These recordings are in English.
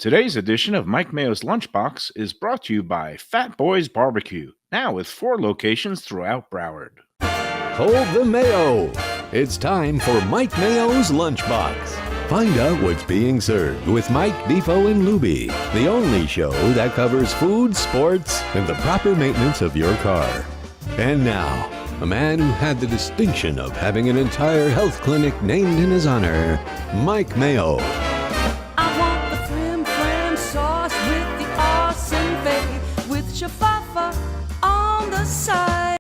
Today's edition of Mike Mayo's Lunchbox is brought to you by Fat Boyz BBQ, now with 4 locations throughout Broward. Hold the Mayo! It's time for Mike Mayo's Lunchbox. Find out what's being served with Mike, Beefo, and Lubie, the only show that covers food, sports, and the proper maintenance of your car. And now, a man who had the distinction of having an entire health clinic named in his honor, Mike Mayo. I want the flim flam sauce with the awesome fave, with shafafa on the side.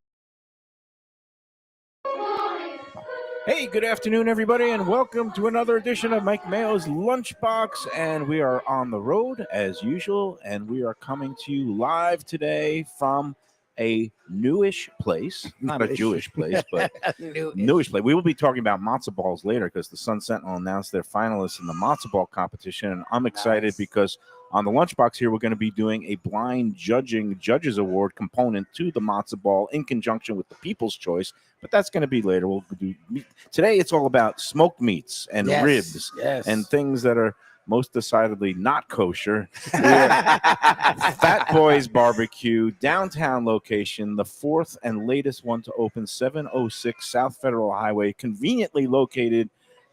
Hey, good afternoon, everybody, and welcome to another edition of Mike Mayo's Lunchbox. And we are on the road as usual, and we are coming to you live today from a newish place, not a Jewish place, but newish place. We will be talking about matzo balls later because the Sun Sentinel announced their finalists in the matzo ball competition, and I'm excited because on the Lunchbox here, we're going to be doing a blind judges award component to the matzo ball in conjunction with the People's Choice, but that's going to be later. We'll do today. It's all about smoked meats and ribs and things that are most decidedly not kosher. Fat Boyz BBQ, downtown location, the 4th and latest one to open, 706 South Federal Highway, conveniently located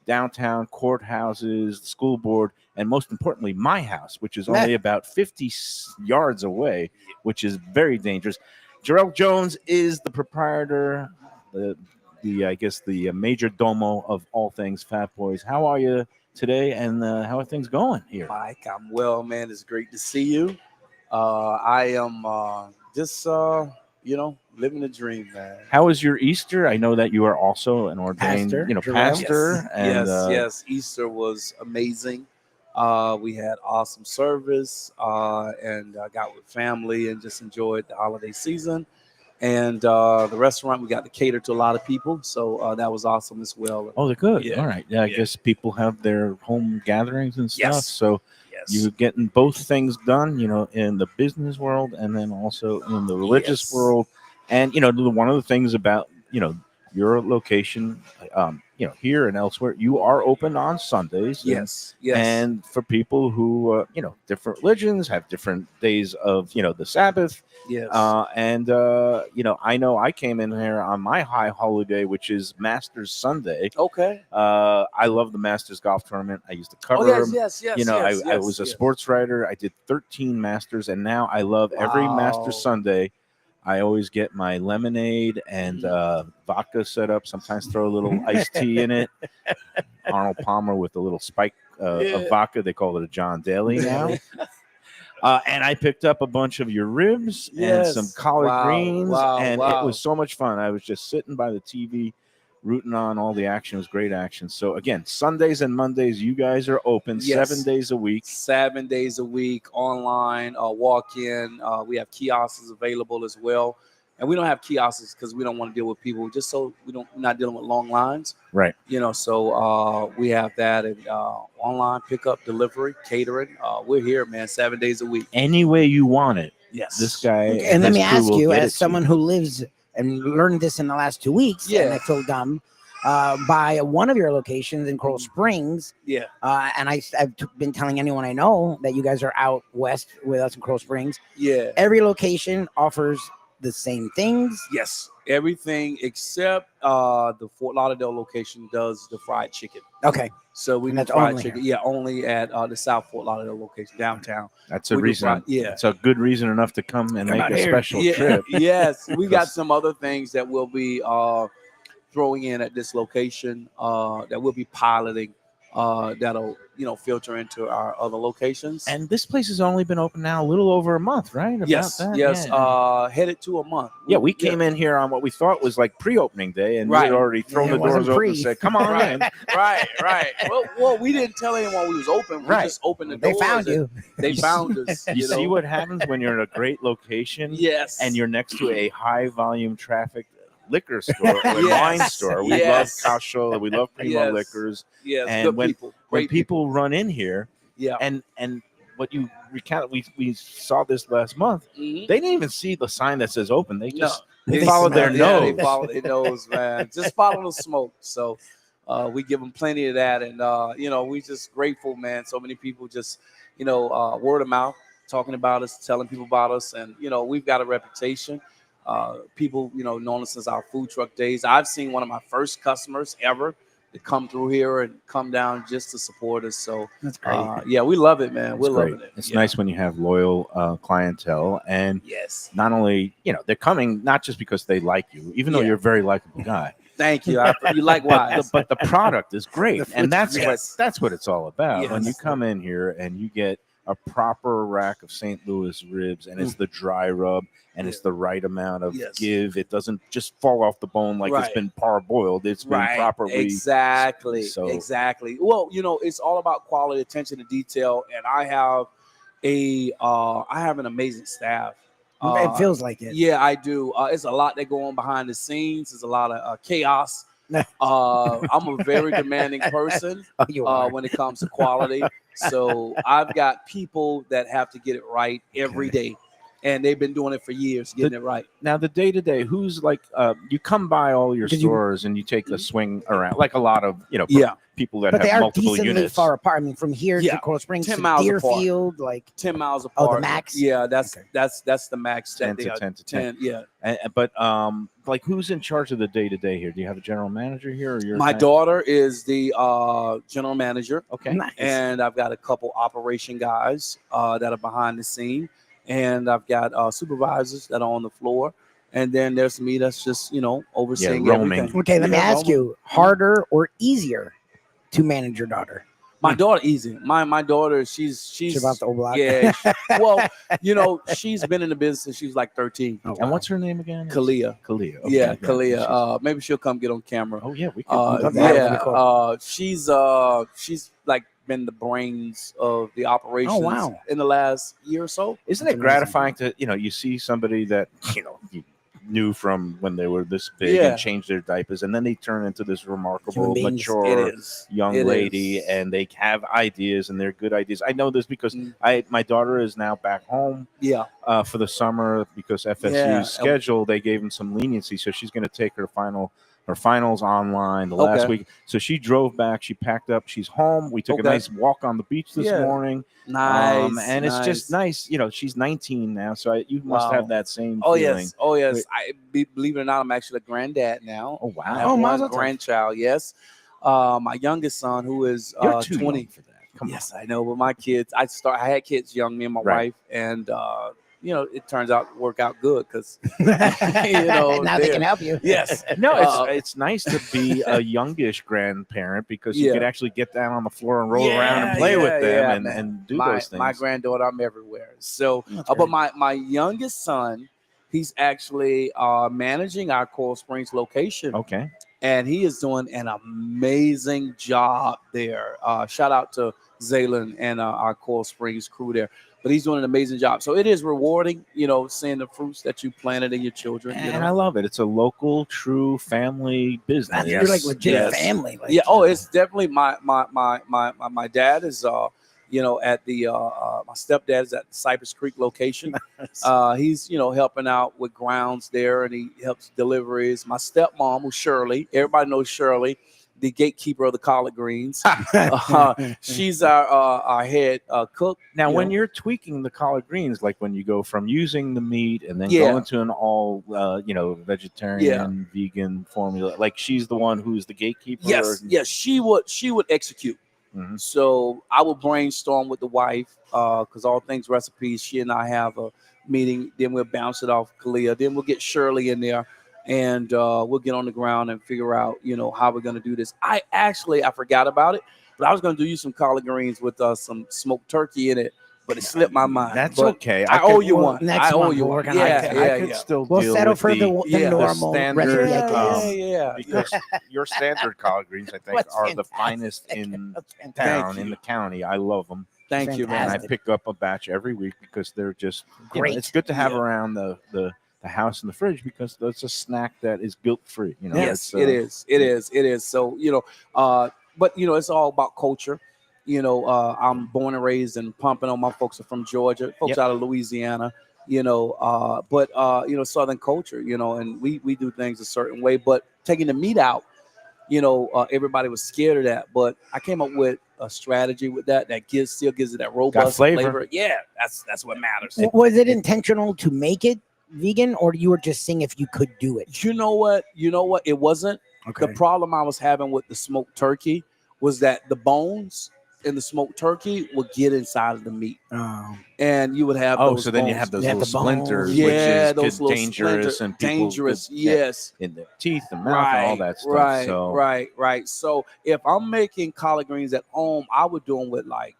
downtown, courthouses, school board, and most importantly, my house, which is only about 50 yards away, which is very dangerous. Jarael Jones is the proprietor, the major domo of all things Fat Boyz. How are you today, and how are things going here? Mike, I'm well, man. It's great to see you. I am just living the dream, man. How was your Easter? I know that you are also an ordained pastor. Yes. And, yes. Easter was amazing. We had awesome service and got with family and just enjoyed the holiday season. And the restaurant, we got to cater to a lot of people. So that was awesome as well. Oh, they're good. Yeah. All right. Yeah, I guess people have their home gatherings and stuff. Yes. So you're getting both things done, in the business world and then also in the religious world. And, one of the things about, your location, here and elsewhere, you are open on Sundays. Yes. And for people who, different religions have different days of, the Sabbath. Yes. I know I came in here on my high holiday, which is Masters Sunday. Okay. I love the Masters golf tournament. I used to cover them. Yes. I was a sports writer. I did 13 Masters, and now I love every Masters Sunday. I always get my lemonade and vodka set up. Sometimes throw a little iced tea in it. Arnold Palmer with a little spike of vodka. They call it a John Daly now. And I picked up a bunch of your ribs and some collard greens, and it was so much fun. I was just sitting by the TV, rooting on all the action. It was great action. So, again, Sundays and Mondays, you guys are open 7 days a week. 7 days a week, online, walk-in. We have kiosks available as well. And we don't have kiosks because we don't want to deal with people, just so we're not dealing with long lines. Right. So we have that, and online pickup, delivery, catering. We're here, man, 7 days a week. Any way you want it. Yes. This guy. And let me ask you, as someone who lives and learned this in the last 2 weeks, and I feel dumb, by one of your locations in Coral Springs. Yeah. And I've been telling anyone I know that you guys are out west with us in Coral Springs. Yeah. Every location offers the same things. Yes. Everything except the Fort Lauderdale location does the fried chicken. Okay. So we do fried chicken. Yeah, only at the South Fort Lauderdale location downtown. That's a reason. It's a good reason enough to come and make a special trip. Yes, we got some other things that we'll be throwing in at this location that we'll be piloting that'll filter into our other locations. And this place has only been open now a little over a month, right? Yes. Headed to a month. We came in here on what we thought was like pre-opening day, and we had already thrown the doors open and said, "Come on in." Right. Well, we didn't tell anyone we was open. We just opened the doors. They found you. They found us. You see what happens when you're in a great location, and you're next to a high-volume traffic liquor store or wine store. We love Cascio, we love Primo Liquors. Yes, and when people run in here, and what you recount, we saw this last month. They didn't even see the sign that says open. They just they followed their nose. They followed their nose, man. Just follow the smoke. So We give them plenty of that, and we just grateful, man. So many people just word of mouth talking about us, telling people about us, and we've got a reputation. People known us since our food truck days. I've seen one of my first customers ever to come through here and come down just to support us. So that's great. Yeah, we love it, man. We're loving it. It's nice when you have loyal clientele, and yes, not only they're coming not just because they like you, even though you're a very likable guy. Thank you. You likewise. But the product is great, and that's yes. what it's all about. Yes. When you come in here and you get a proper rack of St. Louis ribs, and it's the dry rub, and it's the right amount of give. It doesn't just fall off the bone like it's been parboiled. It's been properly exactly. So well, it's all about quality, attention to detail, and I have an amazing staff. It feels like it. Yeah, I do. It's a lot that go on behind the scenes. There's a lot of chaos. I'm a very demanding person when it comes to quality. So I've got people that have to get it right every day. And they've been doing it for years, getting it right. Now, the day-to-day, who's like, you come by all your stores and you take a swing around, like a lot of, people that have multiple units. But they are far apart. I mean, from here to Coral Springs 10 to miles Deerfield, apart. like 10 miles apart. Oh, the max? Yeah, that's the max. 10 to 10 to 10. Yeah. But like, who's in charge of the day-to-day here? Do you have a general manager here? Or My daughter is the general manager. Okay. Nice. And I've got a couple operation guys that are behind the scene. And I've got supervisors that are on the floor. And then there's me that's just, overseeing everything. Okay, let me ask you, harder or easier to manage your daughter? My daughter, easy. My daughter, she's about the old block. Yeah. Well, she's been in the business since she was like 13. Oh, wow. And what's her name again? Kalia. Okay, Yeah, Kalia. Maybe she'll come get on camera. Oh yeah, we can. She's like been the brains of the operations in the last year or so. Isn't it gratifying to you see somebody that you knew from when they were this big and changed their diapers, and then they turn into this remarkable, mature young lady, and they have ideas, and they're good ideas. I know this because my daughter is now back home for the summer because FSU's schedule, they gave them some leniency, so she's going to take her finals online the last week. So she drove back, she packed up, she's home. We took a nice walk on the beach this morning. Nice. And it's just nice. She's 19 now, so you must have that same feeling. Oh, yes. Believe it or not, I'm actually a granddad now. Oh, wow. I have one grandchild, yes. My youngest son, who is 20. For that. Come on. I know, but my kids, I had kids young, me and my wife, and it turns out to work out good because now they can help you. Yes. No, it's nice to be a youngish grandparent because you could actually get down on the floor and roll around and play with them and do those things. My granddaughter, I'm everywhere. So, but my youngest son, he's actually managing our Coral Springs location. Okay. And he is doing an amazing job there. Shout out to Zaylen and our Coral Springs crew there. But he's doing an amazing job. So it is rewarding, seeing the fruits that you planted in your children. And I love it. It's a local, true family business. You're like legit family. Like, it's definitely my dad is at the my stepdad is at the Cypress Creek location. He's helping out with grounds there, and he helps deliveries. My stepmom, who's Shirley, everybody knows Shirley, the gatekeeper of the collard greens. She's our head cook. Now, when you're tweaking the collard greens, like when you go from using the meat and then going to an all vegetarian, vegan formula, like she's the one who's the gatekeeper. Yes, she would execute. Mm-hmm. So I will brainstorm with the wife because all things recipes. She and I have a meeting. Then we'll bounce it off Kalia. Then we'll get Shirley in there. And we'll get on the ground and figure out, how we're going to do this. I forgot about it, but I was going to do you some collard greens with some smoked turkey in it, but it slipped my mind. That's okay. I owe you one. Next month we'll work on it. I could still we'll deal settle with for the normal standard, recipe. Because your standard collard greens, I think, are the finest in town, in the county. I love them. Thank you, man. I pick up a batch every week because they're just great. It's good to have around the house in the fridge because that's a snack that is guilt-free. Yes, it is. So, but it's all about culture. I'm born and raised in Pompano. My folks are from Georgia, folks out of Louisiana, but Southern culture, and we do things a certain way, but taking the meat out everybody was scared of that. But I came up with a strategy with that still gives it that robust flavor. Yeah, that's what matters. Was it intentional to make it vegan, or you were just seeing if you could do it? You know what? It wasn't. Okay. The problem I was having with the smoked turkey was that the bones in the smoked turkey would get inside of the meat, and you would have those so then bones. you have those Yeah, little the bones. splinters, Yeah, which is those little dangerous and people dangerous. could Yes, get in their teeth and mouth and all that stuff. Right. So if I'm making collard greens at home, I would do them with like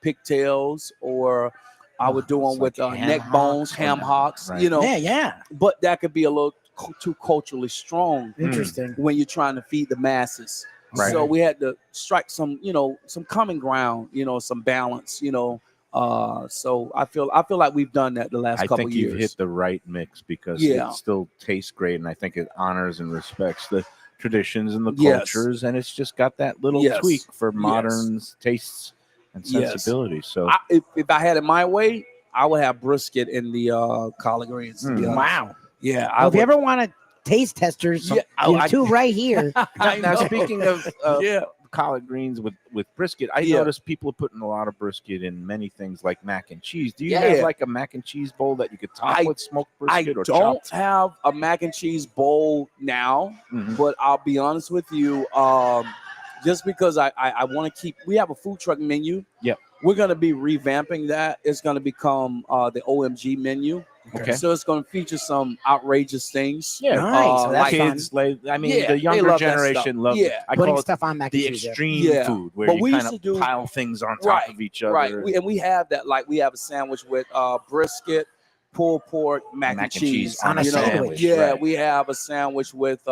pigtails, or I would do them with neck bones, ham hocks. Right. Yeah. But that could be a little too culturally strong Interesting. when you're trying to feed the masses. Right. So we had to strike some common ground, some balance, so I feel like we've done that the last couple I think years. you've hit the right mix because Yeah. it still tastes great, and I think it honors and respects the traditions and the cultures, and it's just got that little tweak for modern tastes and sensibilities. So if I had it my way, I would have brisket in the collard greens. To be honest. Wow. Yeah. Well, if you ever want to taste testers, two right here. now speaking of collard greens with brisket, I noticed people are putting a lot of brisket in many things like mac and cheese. Do you have like a mac and cheese bowl that you could top with smoked brisket? I don't have a mac and cheese bowl now, but I'll be honest with you, just because I want to keep. We have a food truck menu. Yep. We're going to be revamping that. It's going to become the OMG menu. Okay. So it's going to feature some outrageous things. Yeah. Nice. So that's kids, fun. the younger generation love it. I putting call it stuff on mac and the cheese. extreme food where you kind of pile things on top of each other. Right. We have that. Like we have a sandwich with brisket, pulled pork, mac and cheese on a sandwich. Yeah, we have a sandwich with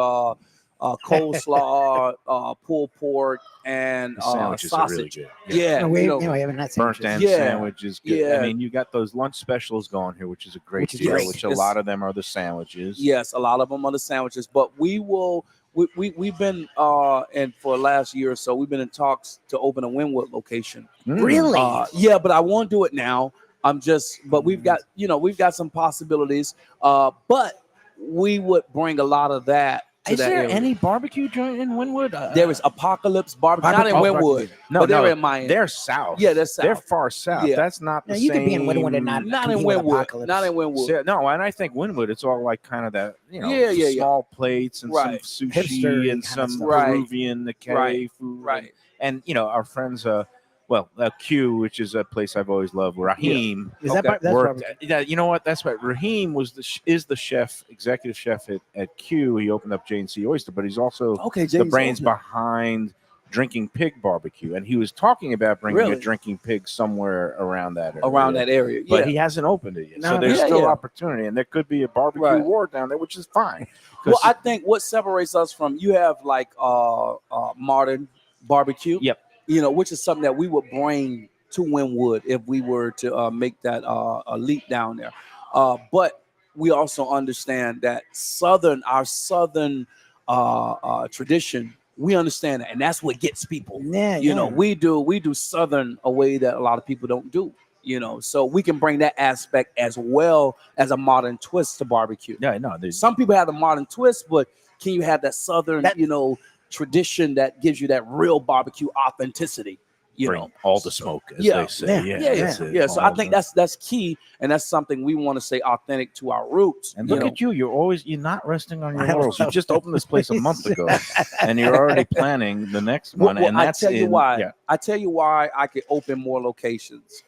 coleslaw, pulled pork, and sandwiches sausage. Are really good. Yeah, we haven't had burnt end sandwiches. Good. Yeah. I mean, you got those lunch specials going here, which is a great deal. Which a lot of them are the sandwiches. Yes, a lot of them are the sandwiches. But we will. We've been and for the last year or so, we've been in talks to open a Wynwood location. Really? Yeah, but I won't do it now. But we've got some possibilities. But we would bring a lot of that. Is there any barbecue joint in Wynwood? There is Apocalypse Barbecue. Not in Wynwood. No, but they're in Miami. They're south. Yeah, they're south. They're far south. Yeah. That's not the same. You could be in Wynwood and not in Wynwood. Not in Wynwood. No, and I think Wynwood, it's all like kind of that, small plates and some sushi hipster and some stuff. Peruvian Nikkei food. Right. And our friends, Q, which is a place I've always loved, Raheem. Is that worked? Yeah, you know what? That's right. Raheem is the chef, executive chef at Q. He opened up J&C Oyster, but he's also the brains behind Drinking Pig Barbecue, and he was talking about bringing a Drinking Pig somewhere around that area. But he hasn't opened it yet, so there's still opportunity, and there could be a barbecue war down there, which is fine. Well, I think what separates us from you have like modern barbecue. Yep. Which is something that we would bring to Wynwood if we were to make that a leap down there. But we also understand that our southern tradition, we understand that, and that's what gets people. We do southern a way that a lot of people don't do. So we can bring that aspect as well as a modern twist to barbecue. Yeah, no. Some people have the modern twist, but can you have that southern, tradition that gives you that real barbecue authenticity? Bring all the smoke, as they say. Yeah. So I think that's key, and that's something we want to stay authentic to our roots. And look at you, you're not resting on your laurels. You just opened this place a month ago, and you're already planning the next one. Well, and that's I tell you why I could open more locations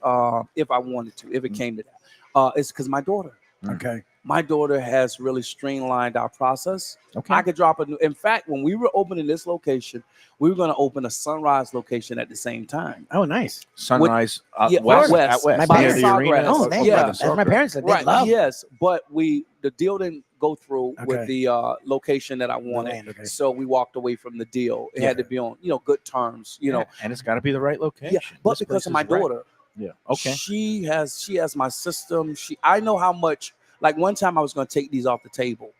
if I wanted to, if it came to that. It's because my daughter. Okay. My daughter has really streamlined our process. Okay. I could drop in fact, when we were opening this location, we were going to open a Sunrise location at the same time. Oh, nice. Sunrise west. My parents the arena. Oh, that's my parents said. Right. Love. Yes, but the deal didn't go through with the location that I wanted. So we walked away from the deal. It had to be on, good terms, and it's got to be the right location. Yeah, but because of my daughter. Yeah. Okay. She has my system. I know how much. Like one time I was going to take these off the table.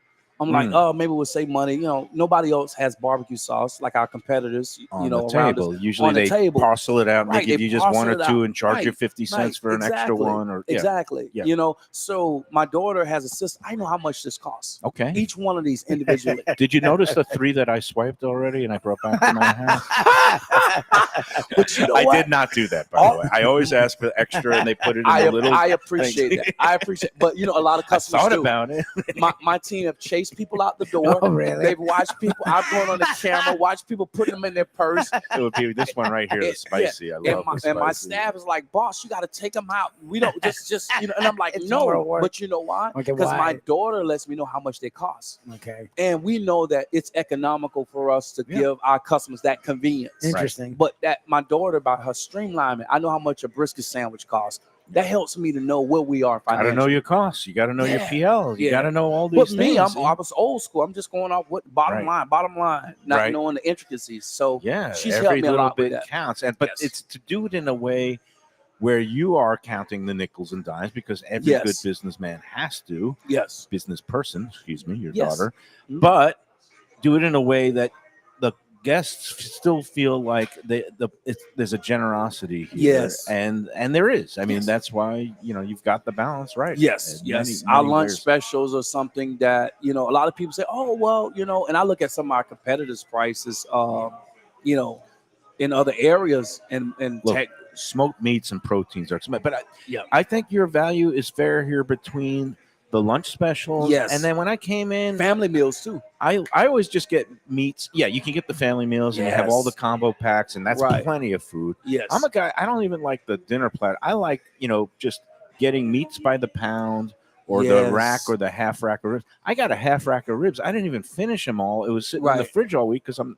I'm like, oh, maybe we'll save money. You know, nobody else has barbecue sauce like our competitors. On you know, the around table. us. Usually On the they table. parcel it out and Right, they give they you just one or parcel it two out. and charge you Right, 50 cents for an extra exactly. one. Or Exactly. Yeah. You know, so my daughter has a sister. I know how much this costs. Okay. Each one of these individually. Did you notice the 3 that I swiped already and I brought back to my house? But you know I what? did not do that, by the way. I always ask for extra and they put it in the little. I appreciate that. I appreciate, but you know, a lot of I customers thought do. about it. My team have chased people out the door. Oh, really? They've watched people. I've gone on the camera, watched people put them in their purse. It would be this one right here, the spicy. I love the And my spicy. staff is like, boss, you got to take them out. We don't just you know. And I'm like, It's more no, work. but you know why? Okay, Because my why? daughter lets me know how much they cost, Okay. and we know that it's economical for us to give our customers that convenience. Interesting. But that my daughter, by her streamlining, I know how much a brisket sandwich costs. That helps me to know where we are Got to financially. know your costs. You got to know your Yeah. PL. You Yeah. got to know all these But things. me, I see? was old school. I'm just going off what bottom line, not Right. knowing the intricacies. So Yeah, she's every helped me a little lot with bit that. counts, but Yes. it's to do it in a way where you are counting the nickels and dimes, because every good Yes. businessman has to, Yes. business person, excuse me, your Yes. daughter, Mhm. but do it in a way that the guests still feel like there's a generosity here. Yes. and there is. I mean, Yes. that's why you've got the balance right. Yes, in yes. many Our lunch ways. specials are something that, you know, a lot of people say, oh, well, you know, and I look at some of our competitors' prices, you know, in other areas and Look, tech. smoked meats and proteins are expensive, but Yeah. I think your value is fair here between the lunch specials. Yes. And then when I came in, Family meals too. I always just get meats. Yeah, you can get the family meals and you have all the Yes. combo packs, and that's Right. plenty of food. Yes. I'm a guy, I don't even like the dinner platter. I like, just getting meats by the pound or the Yes. rack or the half rack of ribs. I got a half rack of ribs. I didn't even finish them all. It was sitting in the Right. fridge all week because I'm,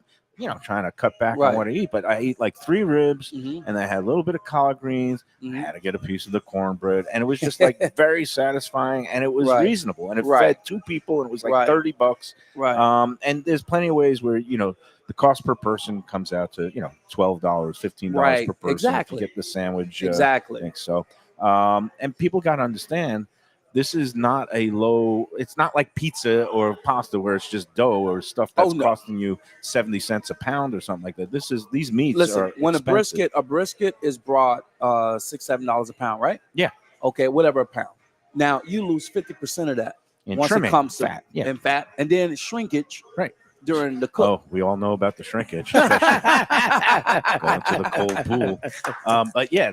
trying to cut back Right. on what I eat. But I ate like 3 ribs Mhm. and I had a little bit of collard greens. Mhm. I had to get a piece of the cornbread, and it was just like very satisfying, and it was Right. reasonable, and it Right. fed 2 people, and it was like Right. $30. Right. And there's plenty of ways where the cost per person comes out to $12, $15 Right. per person. Exactly. If you get the sandwich. Exactly. Thing. So, and people got to understand, this is not it's not like pizza or pasta where it's just dough or stuff that's no. costing you 70 cents a pound or something like that. These meats Listen, are when expensive. a brisket is brought $6-7 a pound, right? Yeah. Okay, whatever a pound. Now you lose 50% of that in once trimming, it comes to fat. Yeah. and fat, and then shrinkage Right. during the cook. Oh, we all know about the shrinkage, especially going to the cold pool. But yeah,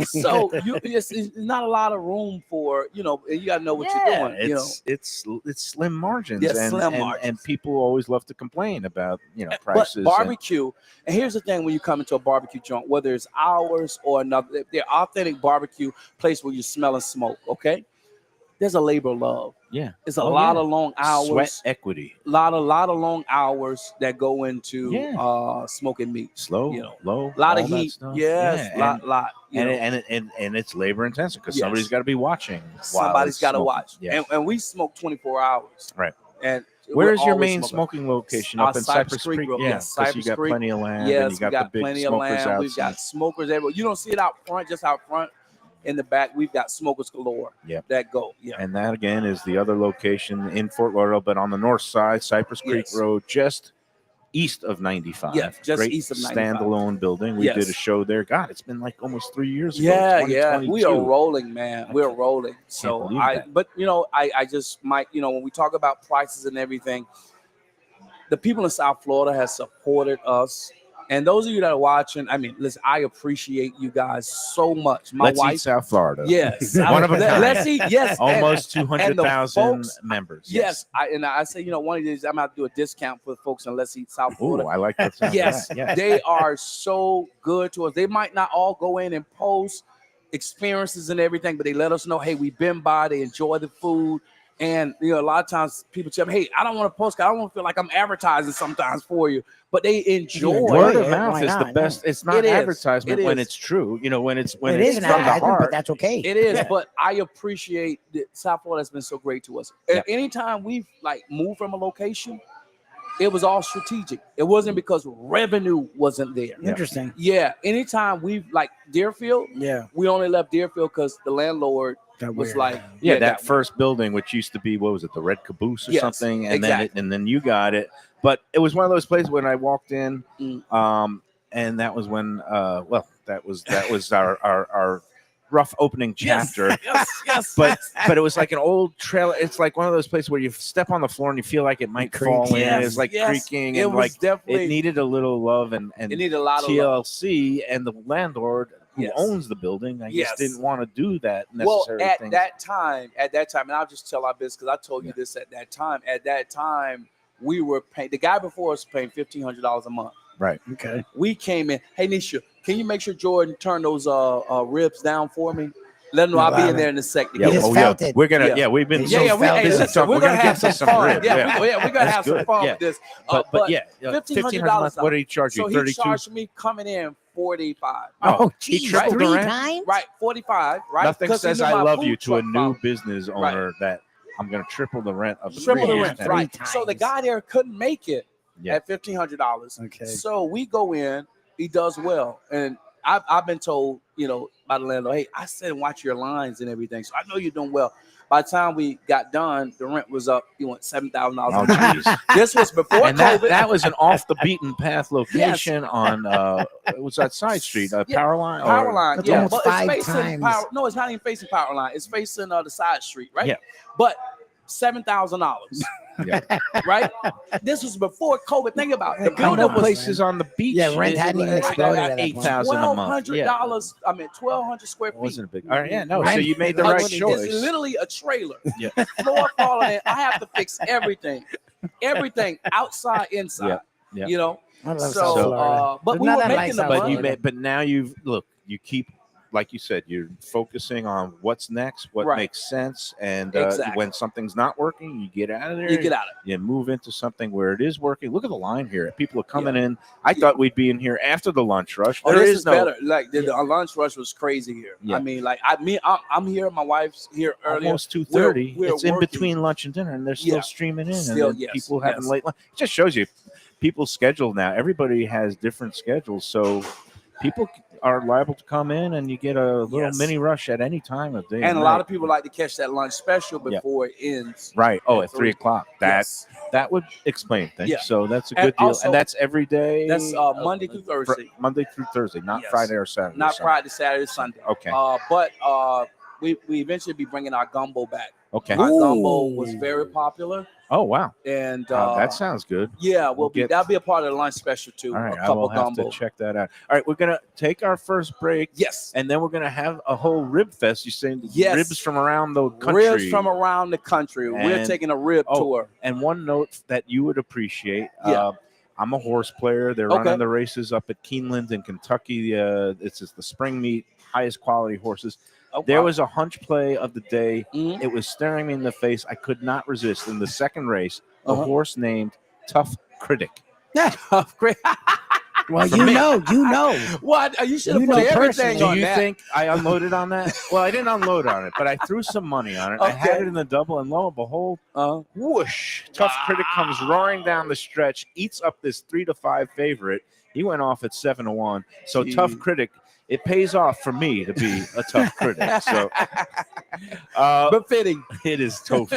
So it's not a lot of room for you got to know what you're doing. It's slim margins, Yes, and, slim and, margins. and people always love to complain about But prices. barbecue, and here's the thing: when you come into a barbecue joint, whether it's ours or another, they're authentic barbecue place where you smell and smoke. Okay, there's a labor of love. Yeah, It's a lot of long hours. Sweat equity. lot of long hours that go into Yeah. Smoking meat. Slow, low, A lot all of that heat. stuff. Yes, Yeah, lot. and it's labor intensive because Yes. somebody's got to be watching. while Somebody's it's got to smoking. watch. Yeah. And we smoke 24 hours. Right. And Where's we're your always main smoking. smoking location? Up in Cypress Creek? Road. Yeah, Yes, because you Cypress got Creek. plenty of land, Yes, and you we got the big plenty of smokers land. out. We've got smokers everywhere. You don't see it out front, just out front. In the back, we've got smokers galore. Yep. That go. Yeah. And that again is the other location in Fort Lauderdale, but on the north side, Cypress Creek Yes. Road, just east of 95. Yeah, just Great east of 95. standalone building. We Yes. did a show there. God, it's been like almost 3 years ago. Yeah. 2022. We are rolling, man. I We're can't- rolling. So believe that. but I just might, when we talk about prices and everything, the people in South Florida has supported us. And those of you that are watching, I mean, listen, I appreciate you guys so much. My Let's wife, eat South Florida. yes, One of a kind. Let's eat, yes, Almost and 200,000 folks- members. yes. I say, one of these, I'm gonna have to do a discount for the folks in Let's Eat South Oh, Florida. I like that. sound. Yes, Yeah. they are so good to us. They might not all go in and post experiences and everything, but they let us know, hey, we've been by, they enjoy the food. And a lot of times people tell me, hey, I don't want to post, 'cause I don't want to feel like I'm advertising sometimes for you, but they enjoy. Word Yeah, of mouth why is the not? best. It's not It is. advertisement It when is. it's true. When it's It it's is an from the advertisement, heart. but that's okay. It is, but I appreciate that South Florida has been so great to us. Yeah. Anytime we've moved from a location, it was all strategic. It wasn't because revenue wasn't there. Interesting. Yeah. Anytime we've Deerfield, Yeah. we only left Deerfield because the landlord Got was weird. like, Yeah, that first building, which used to be, what was it, the Red Caboose or Yes, something, and exactly. then you got it. But it was one of those places when I walked in, Mm. and that was when, that was our rough opening chapter. Yes. But it was like an old trailer. It's like one of those places where you step on the floor and you feel like it might fall in. Yes, It's like yes. creaking, It and was like definitely- it needed a little love and It needed a lot of love. TLC and the landlord who Yes. owns the building, I Yes. just didn't want to do that Well, necessary at things. that time, and I'll just tell our business because I told you this at that time. At that time, we were paying, the guy before us paying $1,500 a month. Right. Okay. We came in. Hey, Nisha, can you make sure Jordan turn those ribs down for me? Let them know I'll be in there in a second. Yeah, He just felt it. We're gonna. Yeah. Yeah, we've been. Yeah, Listen, we're gonna have some fun. ribs. Yeah, we're gonna That's have some good. fun Yeah. with this. But yeah, $1,500 $1,500 a month. What did he charge you? So he 32. charged me coming in 45. Oh, he geez, tripled the 3 rent? times? Right, 45. Right. Nothing 'Cause he says knew I my love food you to a truck new followed. business owner that I'm going to triple the rent of the Triple the previous rent, tenant. right? 3 So the times. guy there couldn't make it Yeah. at $1,500. Okay. So we go in. He does well, and I've been told, by the landlord, hey, I said watch your lines and everything. So I know you're doing well. By the time we got done, the rent was up. You want $7,000 Oh, a month. geez. This was before And COVID. that was an off the beaten path location on it was that side street, Power Line. Power line, That's yeah, almost but 5 it's facing times. power. No, it's not even facing power line. It's facing the side street, right? Yeah. But $7,000, Yeah. right? This was before COVID. Think about it. The How building many was places on the beach? Yeah, rent is- hadn't even is exploded about at that point. $8,000 a month. $1,200. I mean, 1,200 square It feet. wasn't a big. All right, yeah, no. So Rent- you made the like right what he choice. It's literally a trailer. Yeah. Floor falling in. I have to fix everything outside, inside. Yeah. You know. I love So, South Florida. but There's we not were that like making the South But money. you made, but now you keep, like you said, you're focusing on what's next, what Right. makes sense, and Exactly. when something's not working, you get out of there. You get out of it. You move into something where it is working. Look at the line here. People are coming in. I thought we'd be in here after the lunch rush. Oh, There this is is no better. Like the lunch rush was crazy here. Yeah. I mean, like I'm here. My wife's here earlier. almost 2:30. We're It's in working. between lunch and dinner, and they're still Yeah. streaming in. Still, and then yes, people having yes. late lunch. It just shows you people's schedule now. Everybody has different schedules, so people are liable to come in, and you get a little Yes. mini rush at any time of day. And a lot of people like to catch that lunch special Yeah. before it ends. right. Oh, at at 3:00. Yes. That would explain things. Yeah. So that's a And good deal, also- and that's every day. That's Monday through Thursday, Monday through Thursday, not Yes. Friday or Saturday. not Sunday. Friday, Saturday, Sunday. Okay. But we eventually be bringing our gumbo back. Okay. Our gumbo Ooh. was very popular, Oh wow. and That sounds good. yeah, we'll get- that'll be a part of the lunch special too. All right, a I couple will have gumbo. to check that out. All right, we're gonna take our first break. Yes. And then we're gonna have a whole rib fest. You're saying Yes. ribs from around the country. Ribs from around the country. We're And- taking a rib tour. And one note that you would appreciate. Yeah. I'm a horse player. They're Okay. running the races up at Keeneland in Kentucky. It's just the spring meet, highest quality horses. Oh, There wow. was a hunch play of the day. Mhm. It was staring me in the face. I could not resist. In the second race, a Uh-huh. horse named Tough Critic. Great. Well, For you me. know. What? You should have You put know everything personally. Do on you that. think I unloaded on that? Well, I didn't unload on it, but I threw some money on it. I had Okay. it in the double, and lo and behold, Uh, whoosh! Tough Critic comes roaring down the stretch, eats up this 3-5 favorite. He went off at 7-1. So Gee. Tough Critic, it pays off for me to be a tough critic. So but fitting. it is tough.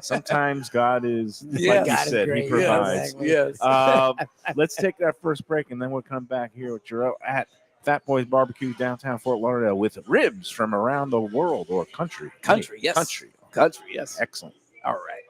Sometimes God is, Yeah. like you God is said, He great. provides. Exactly. Yes. Let's take that first break, and then we'll come back here with Jarael at Fat Boys Barbecue downtown Fort Lauderdale with ribs from around the world or country. Country, yes. Country. Country, yes. Excellent. All right.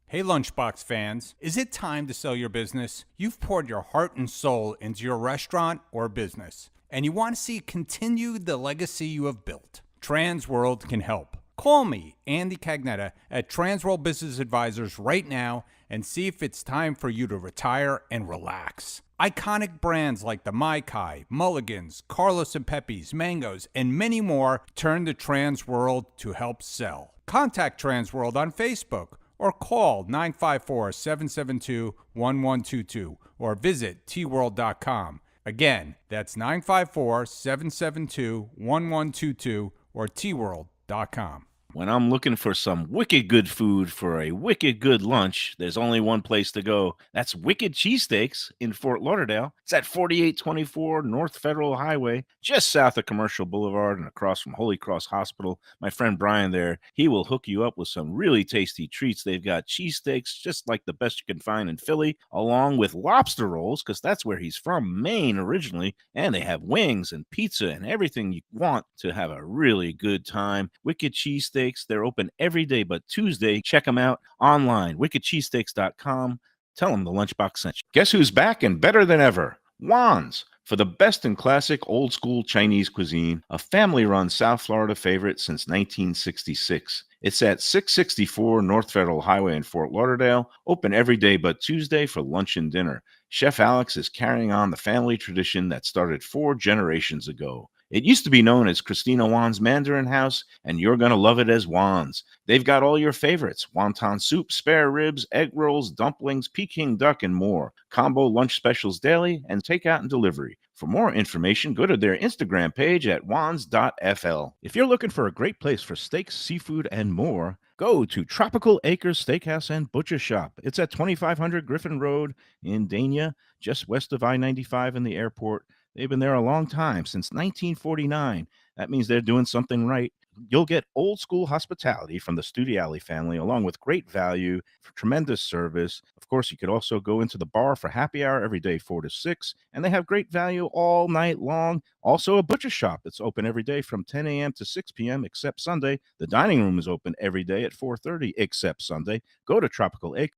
Hey, Lunchbox fans, is it time to sell your business? You've poured your heart and soul into your restaurant or business, and you want to see continue the legacy you have built. Transworld can help. Call me, Andy Cagnetta, at Transworld Business Advisors right now and see if it's time for you to retire and relax. Iconic brands like the Mai Kai, Mulligans, Carlos and Pepe's, Mangoes, and many more turn to Transworld to help sell. Contact Transworld on Facebook or call 954-772-1122 or visit tworld.com. Again, that's 954-772-1122 or tworld.com. When I'm looking for some wicked good food for a wicked good lunch, there's only one place to go. That's Wicked Cheesesteaks in Fort Lauderdale. It's at 4824 North Federal Highway, just south of Commercial Boulevard and across from Holy Cross Hospital. My friend Brian there, he will hook you up with some really tasty treats. They've got cheesesteaks just like the best you can find in Philly, along with lobster rolls, because that's where he's from, Maine originally. And they have wings and pizza and everything you want to have a really good time. Wicked Cheesesteaks. They're open every day but Tuesday. Check them out online, wickedcheesesteaks.com. Tell them the Lunchbox sent you. Guess who's back and better than ever? Juan's. For the best in classic old school Chinese cuisine, a family-run South Florida favorite since 1966. It's at 664 North Federal Highway in Fort Lauderdale, open every day but Tuesday for lunch and dinner. Chef Alex is carrying on the family tradition that started 4 generations ago. It used to be known as Christina Juan's Mandarin House, and you're going to love it as Juan's. They've got all your favorites: wonton soup, spare ribs, egg rolls, dumplings, Peking duck, and more. Combo lunch specials daily and takeout and delivery. For more information, go to their Instagram page at juans.fl. If you're looking for a great place for steaks, seafood, and more, go to Tropical Acres Steakhouse and Butcher Shop. It's at 2500 Griffin Road in Dania, just west of I-95 and the airport. They've been there a long time, since 1949. That means they're doing something right. You'll get old school hospitality from the Studiali family, along with great value for tremendous service. Of course, you could also go into the bar for happy hour every day, 4 to 6, and they have great value all night long. Also, a butcher shop that's open every day from 10 a.m. to 6 p.m. except Sunday. The dining room is open every day at 4:30 except Sunday. Go to Tropical Acres.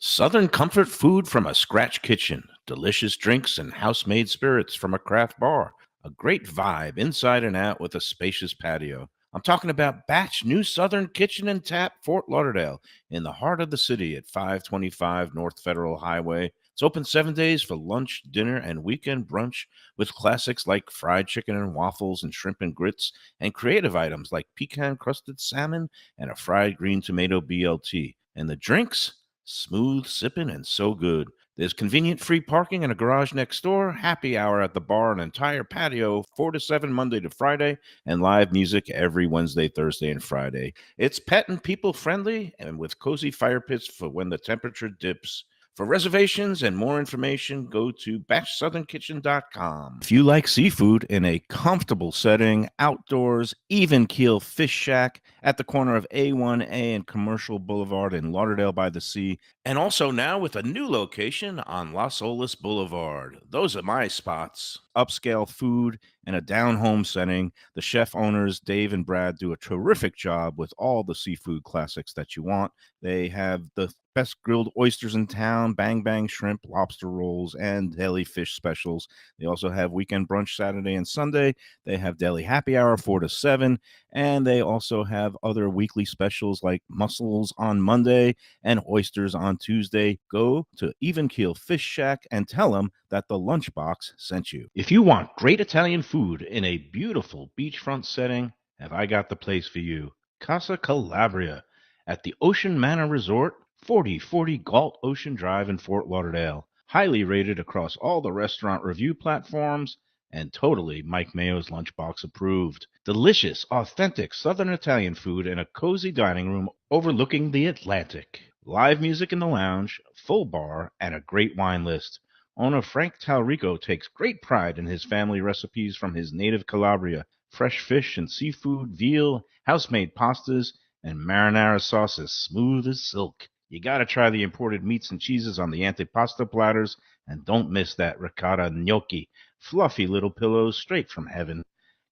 Southern comfort food from a scratch kitchen, delicious drinks and house-made spirits from a craft bar, a great vibe inside and out with a spacious patio. I'm talking about Batch New Southern Kitchen and Tap, Fort Lauderdale, in the heart of the city at 525 North Federal Highway. It's open 7 days for lunch, dinner, and weekend brunch with classics like fried chicken and waffles and shrimp and grits, and creative items like pecan-crusted salmon and a fried green tomato BLT. And the drinks? Smooth sipping and so good. There's convenient free parking and a garage next door, happy hour at the bar, an entire patio, 4 to 7 Monday to Friday, and live music every Wednesday, Thursday, and Friday. It's pet and people friendly and with cozy fire pits for when the temperature dips. For reservations and more information, go to batchsouthernkitchen.com. If you like seafood in a comfortable setting, outdoors, even keel fish shack at the corner of A1A and Commercial Boulevard in Lauderdale by the Sea, and also now with a new location on Las Olas Boulevard. Those are my spots. Upscale food and a down-home setting. The chef owners, Dave and Brad, do a terrific job with all the seafood classics that you want. They have the best grilled oysters in town, bang bang shrimp, lobster rolls, and deli fish specials. They also have weekend brunch Saturday and Sunday. They have deli happy hour 4 to 7, and they also have other weekly specials like mussels on Monday and oysters on Tuesday. Go to Even Keel Fish Shack and tell them that the Lunchbox sent you. If you want great Italian food in a beautiful beachfront setting, have I got the place for you. Casa Calabria at the Ocean Manor Resort, 4040 Galt Ocean Drive in Fort Lauderdale. Highly rated across all the restaurant review platforms and totally Mike Mayo's Lunchbox approved. Delicious, authentic Southern Italian food in a cozy dining room overlooking the Atlantic. Live music in the lounge, full bar, and a great wine list. Owner Frank Talrico takes great pride in his family recipes from his native Calabria. Fresh fish and seafood, veal, house-made pastas, and marinara sauces smooth as silk. You gotta try the imported meats and cheeses on the antipasta platters, and don't miss that ricotta gnocchi. Fluffy little pillows straight from heaven.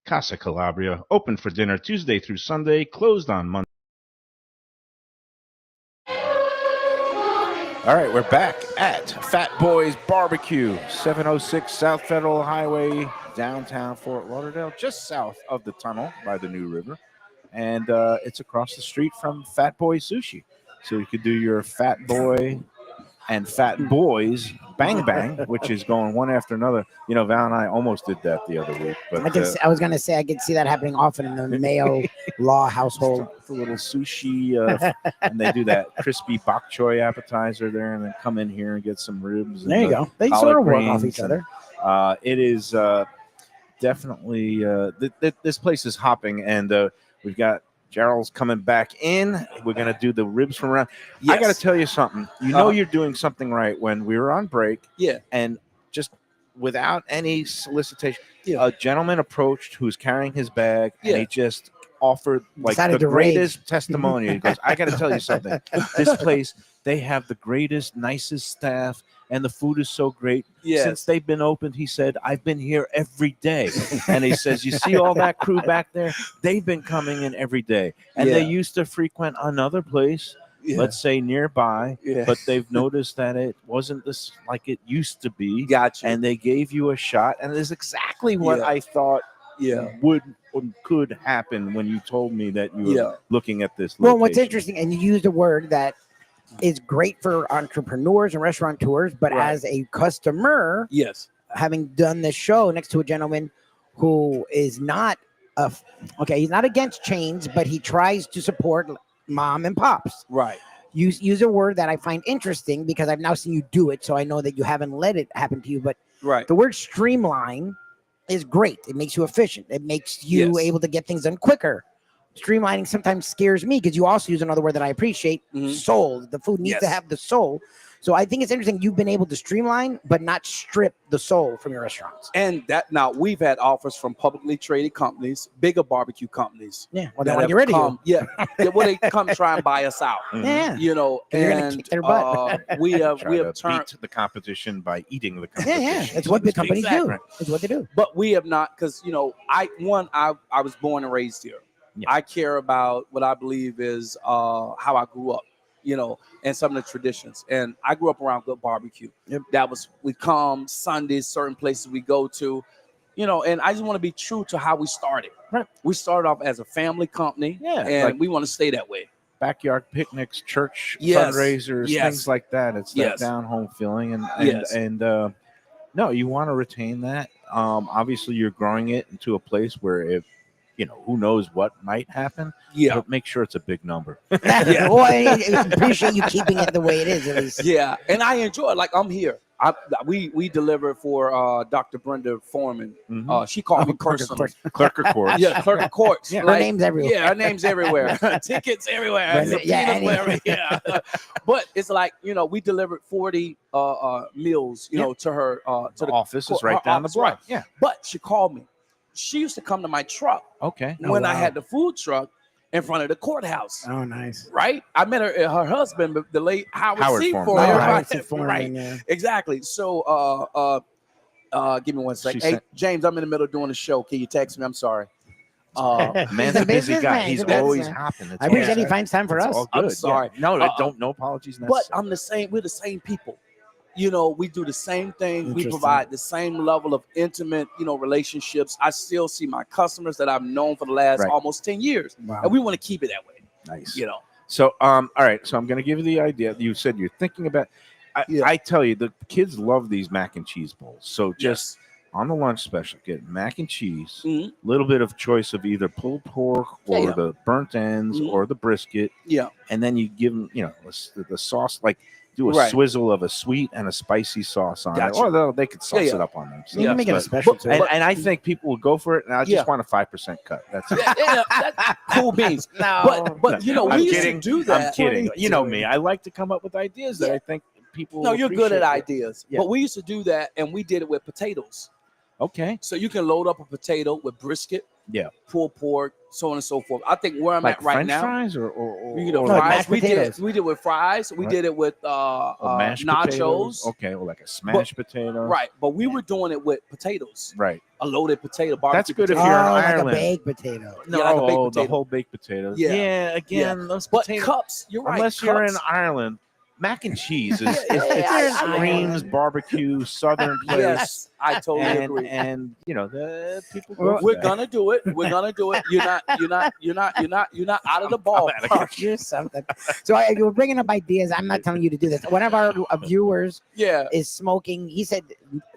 Casa Calabria, open for dinner Tuesday through Sunday, closed on Monday. All right, we're back at Fat Boys Barbecue, 706 South Federal Highway, downtown Fort Lauderdale, just south of the tunnel by the New River. And it's across the street from Fat Boy Sushi. So you could do your Fat Boy and Fat Boys Bang Bang, which is going one after another. You know, Val and I almost did that the other week. But I was going to say, I could see that happening often in the Mayo law household. The little sushi, and they do that crispy bok choy appetizer there, and then come in here and get some ribs. There you go. They sort of work off each other. It is definitely this place is hopping, and we've got Jarael's coming back in. We're gonna do the ribs from around. Yes. I got to tell you something. You know you're doing something right when we were on break. Yeah. And just without any solicitation, a gentleman approached who's carrying his bag, and he just offered like Decided the to rage. greatest testimony. He goes, I got to tell you something. This place, they have the greatest, nicest staff, and the food is so great. Yes. Since they've been opened, he said, I've been here every day. And he says, you see all that crew back there? They've been coming in every day. And they used to frequent another place, let's say nearby, but they've noticed that it wasn't this like it used to be. Gotcha. And they gave you a shot. And it's exactly what I thought would could happen when you told me that you were looking at this Well, location. what's interesting, and you used a word that is great for entrepreneurs and restaurateurs, but as a customer, having done this show next to a gentleman who is not he's not against chains, but he tries to support mom and pops. Right. Use a word that I find interesting because I've now seen you do it, so I know that you haven't let it happen to you. But the word streamline is great. It makes you efficient. It makes you able to get things done quicker. Streamlining sometimes scares me because you also use another word that I appreciate, soul. The food needs to have the soul. So I think it's interesting you've been able to streamline, but not strip the soul from your restaurants. And that now we've had offers from publicly traded companies, bigger barbecue companies. Yeah, well, they want to get rid of you. Well, they come try and buy us out. Yeah, you know, you're gonna kick their butt. we have turned beat the competition by eating the competition. Yeah, it's what the companies do. It's what they do. But we have not, because you know, I was born and raised here. I care about what I believe is how I grew up, you know, and some of the traditions. And I grew up around good barbecue. That was, we come Sundays, certain places we go to, you know, and I just want to be true to how we started. Right. We started off as a family company, and like we want to stay that way. Backyard picnics, church fundraisers, things like that. It's that down home feeling. And no, you want to retain that. Obviously, you're growing it into a place where if, you know, who knows what might happen. But make sure it's a big number. Well, I appreciate you keeping it the way it is. At least. Yeah, and I enjoy it. Like I'm here. We delivered for Dr. Brenda Foreman. She called me personally. Clerk of Courts. Yeah, Clerk of Courts. Her name's everywhere. Yeah, her name's everywhere. Tickets everywhere. But it's like, you know, we delivered 40 meals, you know, to her to the office is right down the block. Right. Yeah. But she called me. She used to come to my truck. Okay. When I had the food truck in front of the courthouse. Oh, nice. Right? I met her husband, the late Howard C. Foreman. Right. Exactly. So give me one second. Hey, James, I'm in the middle of doing the show. Can you text me? I'm sorry. Man's a busy guy. He's always hopping. I appreciate he finds time for us. I'm sorry. No, no apologies necessary. But I'm the same. We're the same people. You know, we do the same thing. We provide the same level of intimate, you know, relationships. I still see my customers that I've known for the last almost 10 years. Wow. And we want to keep it that way. Nice. You know. So, all right. So I'm going to give you the idea. You said you're thinking about. I tell you, the kids love these mac and cheese bowls. So just on the lunch special, get mac and cheese, a little bit of choice of either pulled pork or the burnt ends or the brisket. Yeah. And then you give them, you know, the sauce, like do a swizzle of a sweet and a spicy sauce on it. Or they could sauce it up on them. So you can make it a special too. And I think people will go for it. And I just want a 5% cut. That's it. That's cool beans. But you know, we used to do that. I'm kidding. You know me. I like to come up with ideas that I think people No, you're good at it. ideas. But we used to do that, and we did it with potatoes. Okay. So you can load up a potato with brisket, pulled pork, so on and so forth. I think where I'm at right French now. Fries or fries. We did it with fries. We did it with mashed nachos. Potatoes. Okay, well, like a smashed potato. Right, but we were doing it with potatoes. Right. A loaded potato. Barbecue That's good potato. if you're in like Ireland. a baked potato. No, like a baked potato. the whole baked potatoes. Yeah. Again, those But potatoes. cups, you're right. Unless you're in Ireland, mac and cheese is screams barbecue Southern place. Yes, I totally agree. And you know the people. We're gonna do it. We're gonna do it. You're not out of the ball. You're something. So you were bringing up ideas. I'm not telling you to do this. One of our viewers is smoking. He said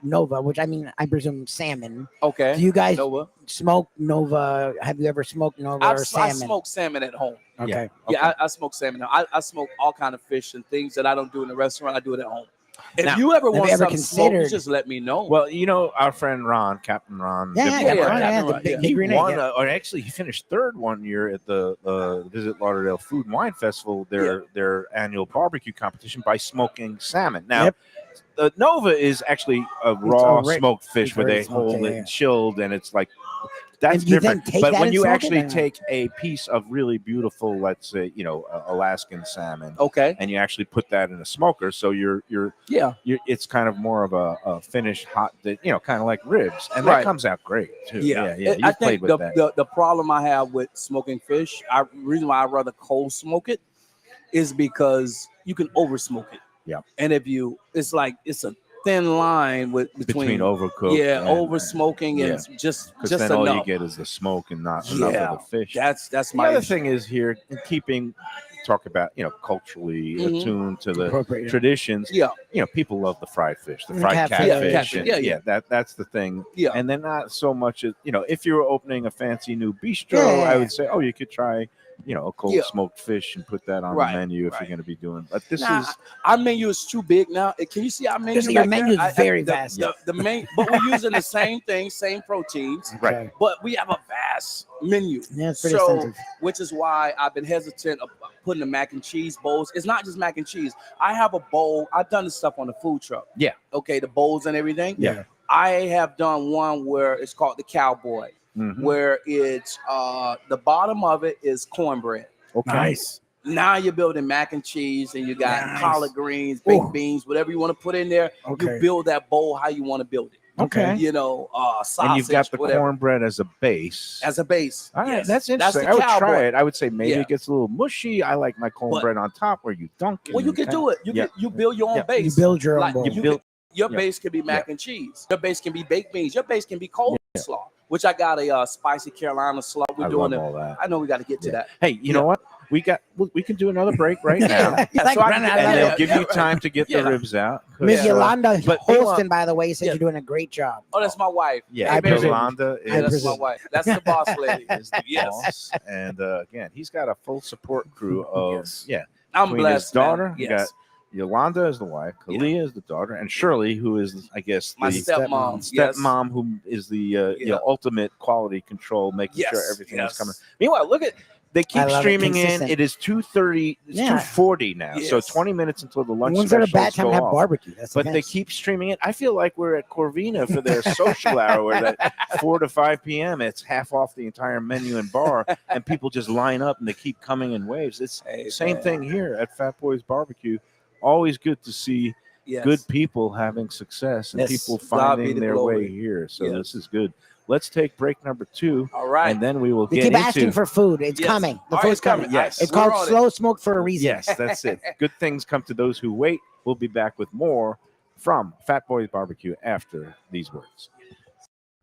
Nova, which I mean, I presume salmon. Okay. Do you guys Nova. smoke Nova? Have you ever smoked Nova or salmon? I smoke salmon at home. Okay. Yeah, I smoke salmon. I smoke all kind of fish and things that I don't do in the restaurant. I do it at home. If Now, you ever have want you ever something smoked, considered- just let me know. Well, you know, our friend Ron, Captain Ron. Yeah, Good yeah, friend, yeah, Ron, the big, yeah. he big green won, egg, yeah. or actually, he finished third one year at the Visit Lauderdale Food and Wine Festival, their annual barbecue competition, by smoking salmon. Now, Yep. the Nova is actually a raw already- smoked fish it's where they already smoked, hold yeah, it yeah. and chilled, and it's like that's And you different. then take But that when and you smoke it, actually or no? take a piece of really beautiful, let's say, Alaskan salmon, Okay. and you actually put that in a smoker, so you're it's kind of more of a finished hot, kind of like ribs, and that Right. comes out great too. Yeah. You I played think with that. the problem I have with smoking fish, reason why I rather cold smoke it is because you can over smoke it. Yeah. And it's a thin line between overcooked, and over smoking and just because then enough. all you get is the smoke and not enough of the fish. That's The my other issue. thing is here, in keeping, talk about culturally Mhm. attuned to the Appropriate. traditions. Yeah. People love the fried fish, the And fried catfish. catfish. Catfish. and that's the thing. Yeah. And they're not so much as if you were opening a fancy new bistro, Yeah. I would say, oh, you could try a cold Yeah. smoked fish and put that on Right, the menu if right. you're going to be doing. But this Nah, is our menu is too big now. Can you see our menu? Your back menu there? is very the, vast. The main, but we're using the same thing, same proteins, right. but we have a vast menu. Yeah, it's pretty So, extensive. which is why I've been hesitant of putting the mac and cheese bowls. It's not just mac and cheese. I have a bowl. I've done this stuff on the food truck. Yeah. Okay, the bowls and everything. Yeah. I have done one where it's called the Cowboy, Mhm. where it's the bottom of it is cornbread. Okay. Nice. Now you're building mac and cheese, and you got Nice. collard greens, baked Ooh. beans, whatever you want to put in there. Okay. You build that bowl how you want to build it. Okay. Sausage, And you've got the whatever, cornbread as a base. as a base. All right, Yes. that's interesting. the I would Cowboy. try it. I would say maybe Yeah. it gets a little mushy. I like my cornbread on top where you dunk it. Well, you and can kinda- do it. You build your own Yeah. base. You build your own Like, bowl. You build- Your yeah. base can be mac and cheese. Your base can be baked beans. Your base can be coleslaw, which I got a spicy Carolina slaw. We're I doing love it. all that. I know we got to get to Yeah. that. Hey, you know what? We can do another break right now. He's like so I running can- out of And that. they'll give you time to get Yeah. the ribs out. Miss Yeah. Yolanda But meanwhile- Holston, by the way, says Yeah. you're doing a great job. Oh, that's my wife. Yeah, I presume. Yolanda Yeah, that's is my wife. That's the boss lady. is the Yes. boss. And again, he's got a full support crew of Yes. I'm between blessed. his daughter. man. You Yes. got Yolanda is the wife, Kalia is the daughter, and Shirley, who is, I guess, My the stepmom. Yes. stepmom, who is the Yeah. ultimate quality control, making sure Yes, everything is yes. coming. Meanwhile, look at they keep I love it. streaming in. Consistent. It is 2:30. It's Yeah. 2:40 now, so Yes. 20 minutes until the lunch The ones that are specials bad time go to have off. barbecue. That's But the they best. keep streaming it. I feel like we're at Corvina for their social hour, where that 4 to 5 p.m. It's half off the entire menu and bar, and people just line up and they keep coming in waves. It's Hey, same man. thing here at Fat Boys Barbecue. Always good to see Yes. good people having success and Yes. people God be finding the their glory. way here. So Yes. this is good. Let's take break number 2, All right. and then we will They get keep into. asking for food. It's Yes. coming. The All right, food's it's coming. coming. Yes. It's We're called on it. slow smoke for a reason. Yes, that's it. Good things come to those who wait. We'll be back with more from Fat Boys Barbecue after these words.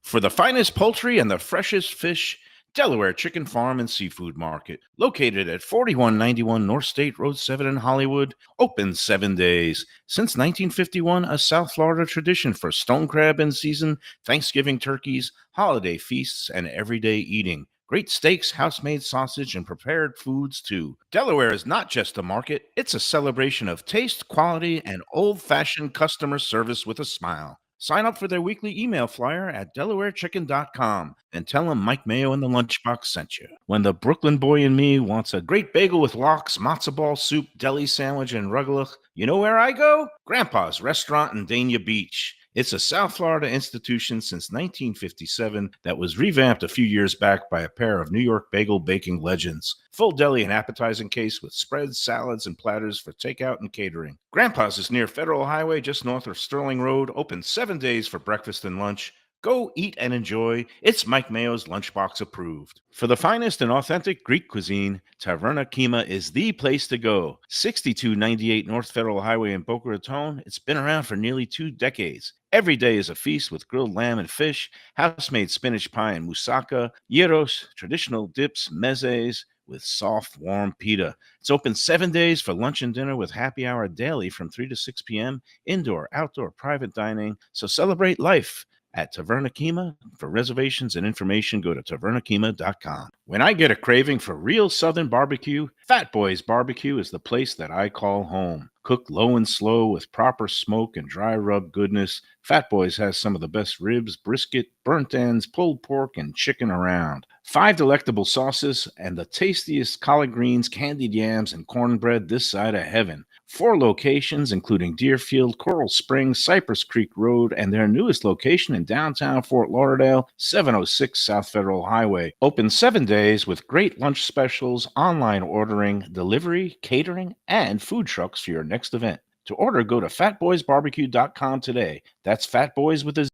For the finest poultry and the freshest fish, Delaware Chicken Farm and Seafood Market, located at 4191 North State Road 7 in Hollywood, open 7 days. Since 1951, a South Florida tradition for stone crab in season, Thanksgiving turkeys, holiday feasts, and everyday eating. Great steaks, house-made sausage, and prepared foods, too. Delaware is not just a market, it's a celebration of taste, quality, and old-fashioned customer service with a smile. Sign up for their weekly email flyer at DelawareChicken.com and tell them Mike Mayo and the Lunchbox sent you. When the Brooklyn boy in me wants a great bagel with lox, matzo ball soup, deli sandwich, and rugelach, you know where I go? Grandpa's Restaurant in Dania Beach. It's a South Florida institution since 1957 that was revamped a few years back by a pair of New York bagel baking legends. Full deli and appetizing case with spreads, salads, and platters for takeout and catering. Grandpa's is near Federal Highway, just north of Sterling Road, open 7 days for breakfast and lunch. Go eat and enjoy. It's Mike Mayo's Lunchbox approved. For the finest and authentic Greek cuisine, Taverna Kima is the place to go. 6298 North Federal Highway in Boca Raton. It's been around for nearly 2 decades. Every day is a feast with grilled lamb and fish, house-made spinach pie and moussaka, gyros, traditional dips, mezes, with soft, warm pita. It's open 7 days for lunch and dinner with happy hour daily from 3 to 6 p.m., indoor, outdoor, private dining. So celebrate life at Taverna Kima. For reservations and information, go to tavernakima.com. When I get a craving for real Southern barbecue, Fat Boys Barbecue is the place that I call home. Cooked low and slow with proper smoke and dry rub goodness, Fat Boy's has some of the best ribs, brisket, burnt ends, pulled pork, and chicken around. 5 delectable sauces and the tastiest collard greens, candied yams, and cornbread this side of heaven. 4 locations, including Deerfield, Coral Springs, Cypress Creek Road, and their newest location in downtown Fort Lauderdale, 706 South Federal Highway. Open 7 days with great lunch specials, online ordering, delivery, catering, and food trucks for your next event. To order, go to fatboysbarbecue.com today. That's Fat Boys with a Z.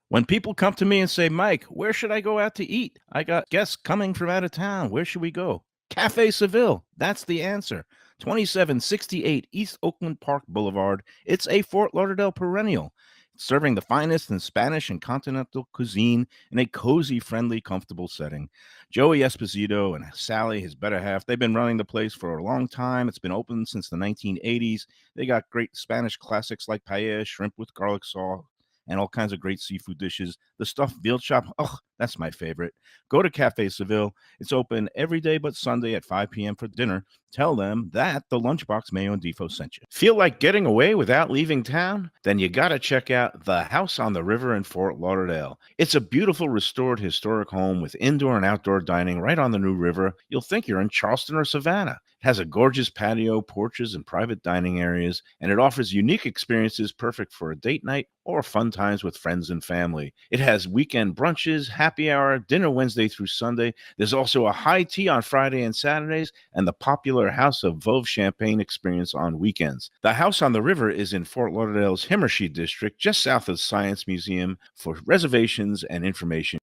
When people come to me and say, Mike, where should I go out to eat? I got guests coming from out of town. Where should we go? Cafe Seville. That's the answer. 2768 East Oakland Park Boulevard. It's a Fort Lauderdale perennial, serving the finest in Spanish and continental cuisine in a cozy, friendly, comfortable setting. Joey Esposito and Sally, his better half, they've been running the place for a long time. It's been open since the 1980s. They got great Spanish classics like paella, shrimp with garlic sauce, and all kinds of great seafood dishes. The stuffed veal chop, oh, that's my favorite. Go to Cafe Seville. It's open every day but Sunday at 5 p.m. for dinner. Tell them that the Lunchbox Mayo and Defo sent you. Feel like getting away without leaving town? Then you got to check out the House on the River in Fort Lauderdale. It's a beautiful restored historic home with indoor and outdoor dining right on the New River. You'll think you're in Charleston or Savannah. It has a gorgeous patio, porches, and private dining areas, and it offers unique experiences perfect for a date night or fun times with friends and family. It has weekend brunches, happy hour, dinner Wednesday through Sunday. There's also a high tea on Friday and Saturdays, and the popular House of Veuve Champagne experience on weekends. The House on the River is in Fort Lauderdale's Himmershey district, just south of the Science Museum. For reservations and information,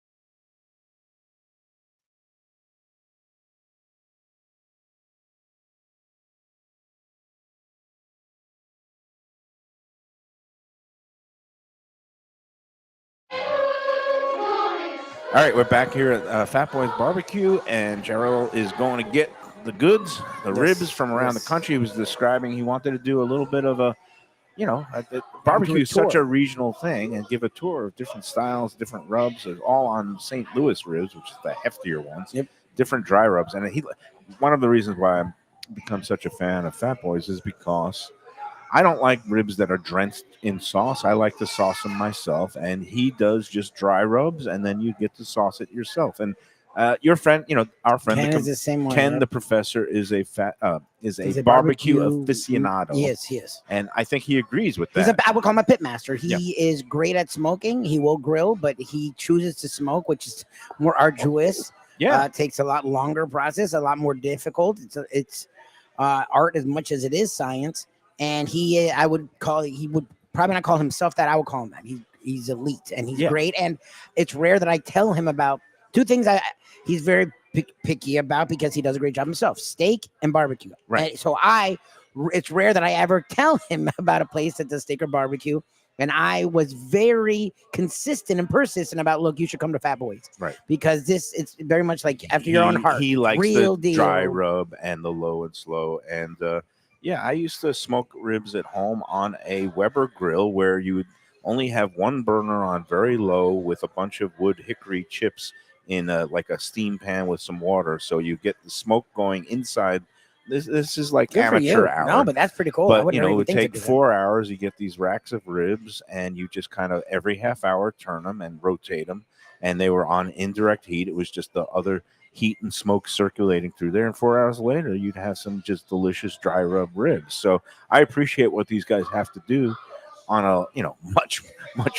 all right, we're back here at Fat Boy's Barbecue, and Jarael is going to get the goods, the ribs from around the country. He was describing he wanted to do a little bit of a, barbecue is such a regional thing, and give a tour of different styles, different rubs, all on St. Louis ribs, which is the heftier ones, different dry rubs. And one of the reasons why I've become such a fan of Fat Boys is because I don't like ribs that are drenched in sauce. I like to sauce them myself, and he does just dry rubs, and then you get to sauce it yourself. And your friend, our friend Ken is the same way. Ken, the professor, is a barbecue aficionado. Yes. And I think he agrees with that. I would call him a pitmaster. He is great at smoking. He will grill, but he chooses to smoke, which is more arduous. Yeah, it takes a lot longer process, a lot more difficult. It's art as much as it is science. And he would probably not call himself that. I would call him that. He's elite and he's great. And it's rare that I tell him about two things he's very picky about, because he does a great job himself: steak and barbecue. Right. And so it's rare that I ever tell him about a place that does steak or barbecue. And I was very consistent and persistent about, look, you should come to Fat Boys. Right. Because it's very much like after your own heart. He likes real the deal. dry rub and the low and slow. And I used to smoke ribs at home on a Weber grill where you would only have one burner on very low with a bunch of wood hickory chips in like a steam pan with some water. So you get the smoke going inside. This is like amateur hour. No, but that's pretty cool. But, it would take 4 hours. You get these racks of ribs, and you just kind of every half hour turn them and rotate them. And they were on indirect heat. It was just the other heat and smoke circulating through there. And 4 hours later, you'd have some just delicious dry rub ribs. So I appreciate what these guys have to do on a much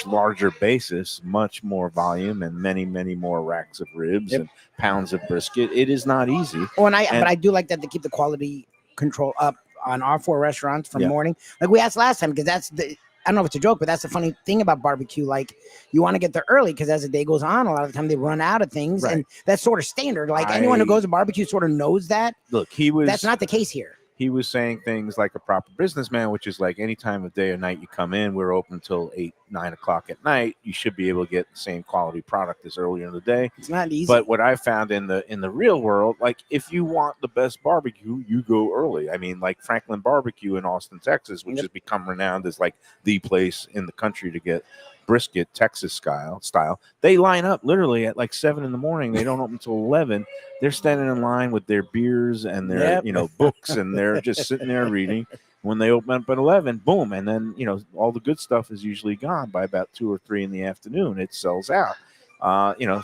larger basis, much more volume, and many more racks of ribs and pounds of brisket. It is not easy. But I do like that they keep the quality control up on our 4 restaurants from morning. Like we asked last time, because I don't know if it's a joke, but that's the funny thing about barbecue. Like, you want to get there early, because as the day goes on, a lot of the time they run out of things, and that's sort of standard. Like anyone who goes to barbecue sort of knows that. Look, that's not the case here. He was saying things like a proper businessman, which is like any time of day or night you come in, we're open until 8, 9 o'clock at night. You should be able to get the same quality product as earlier in the day. It's not easy. But what I found in the real world, like if you want the best barbecue, you go early. I mean, like Franklin Barbecue in Austin, Texas, which has become renowned as like the place in the country to get brisket, Texas style. They line up literally at like 7 in the morning. They don't open until 11. They're standing in line with their beers and their books, and they're just sitting there reading. When they open up at 11, boom, and then all the good stuff is usually gone by about 2 or 3 in the afternoon. It sells out.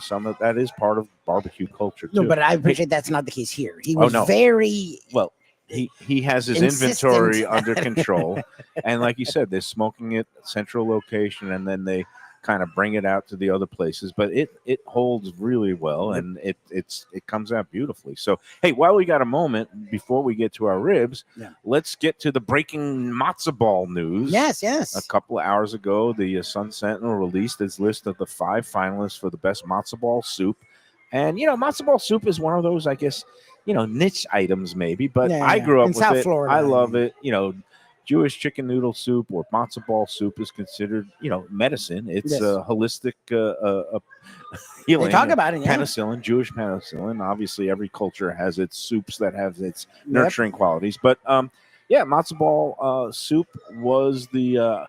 Some of that is part of barbecue culture too. No, but I appreciate that's not the case here. He was very well. He has his insistent inventory under control, and like you said, they're smoking it at central location, and then they kind of bring it out to the other places. But it holds really well, and it comes out beautifully. So hey, while we got a moment before we get to our ribs, let's get to the breaking matzo ball news. Yes. A couple of hours ago, the Sun Sentinel released its list of the 5 finalists for the best matzo ball soup, and matzo ball soup is one of those, I guess, niche items maybe, but I grew up in with South it. Florida, I love it. Jewish chicken noodle soup or matzo ball soup is considered, medicine. It's a holistic healing. They talk about it, penicillin, Jewish penicillin. Obviously, every culture has its soups that have its nurturing qualities. But matzo ball soup was the,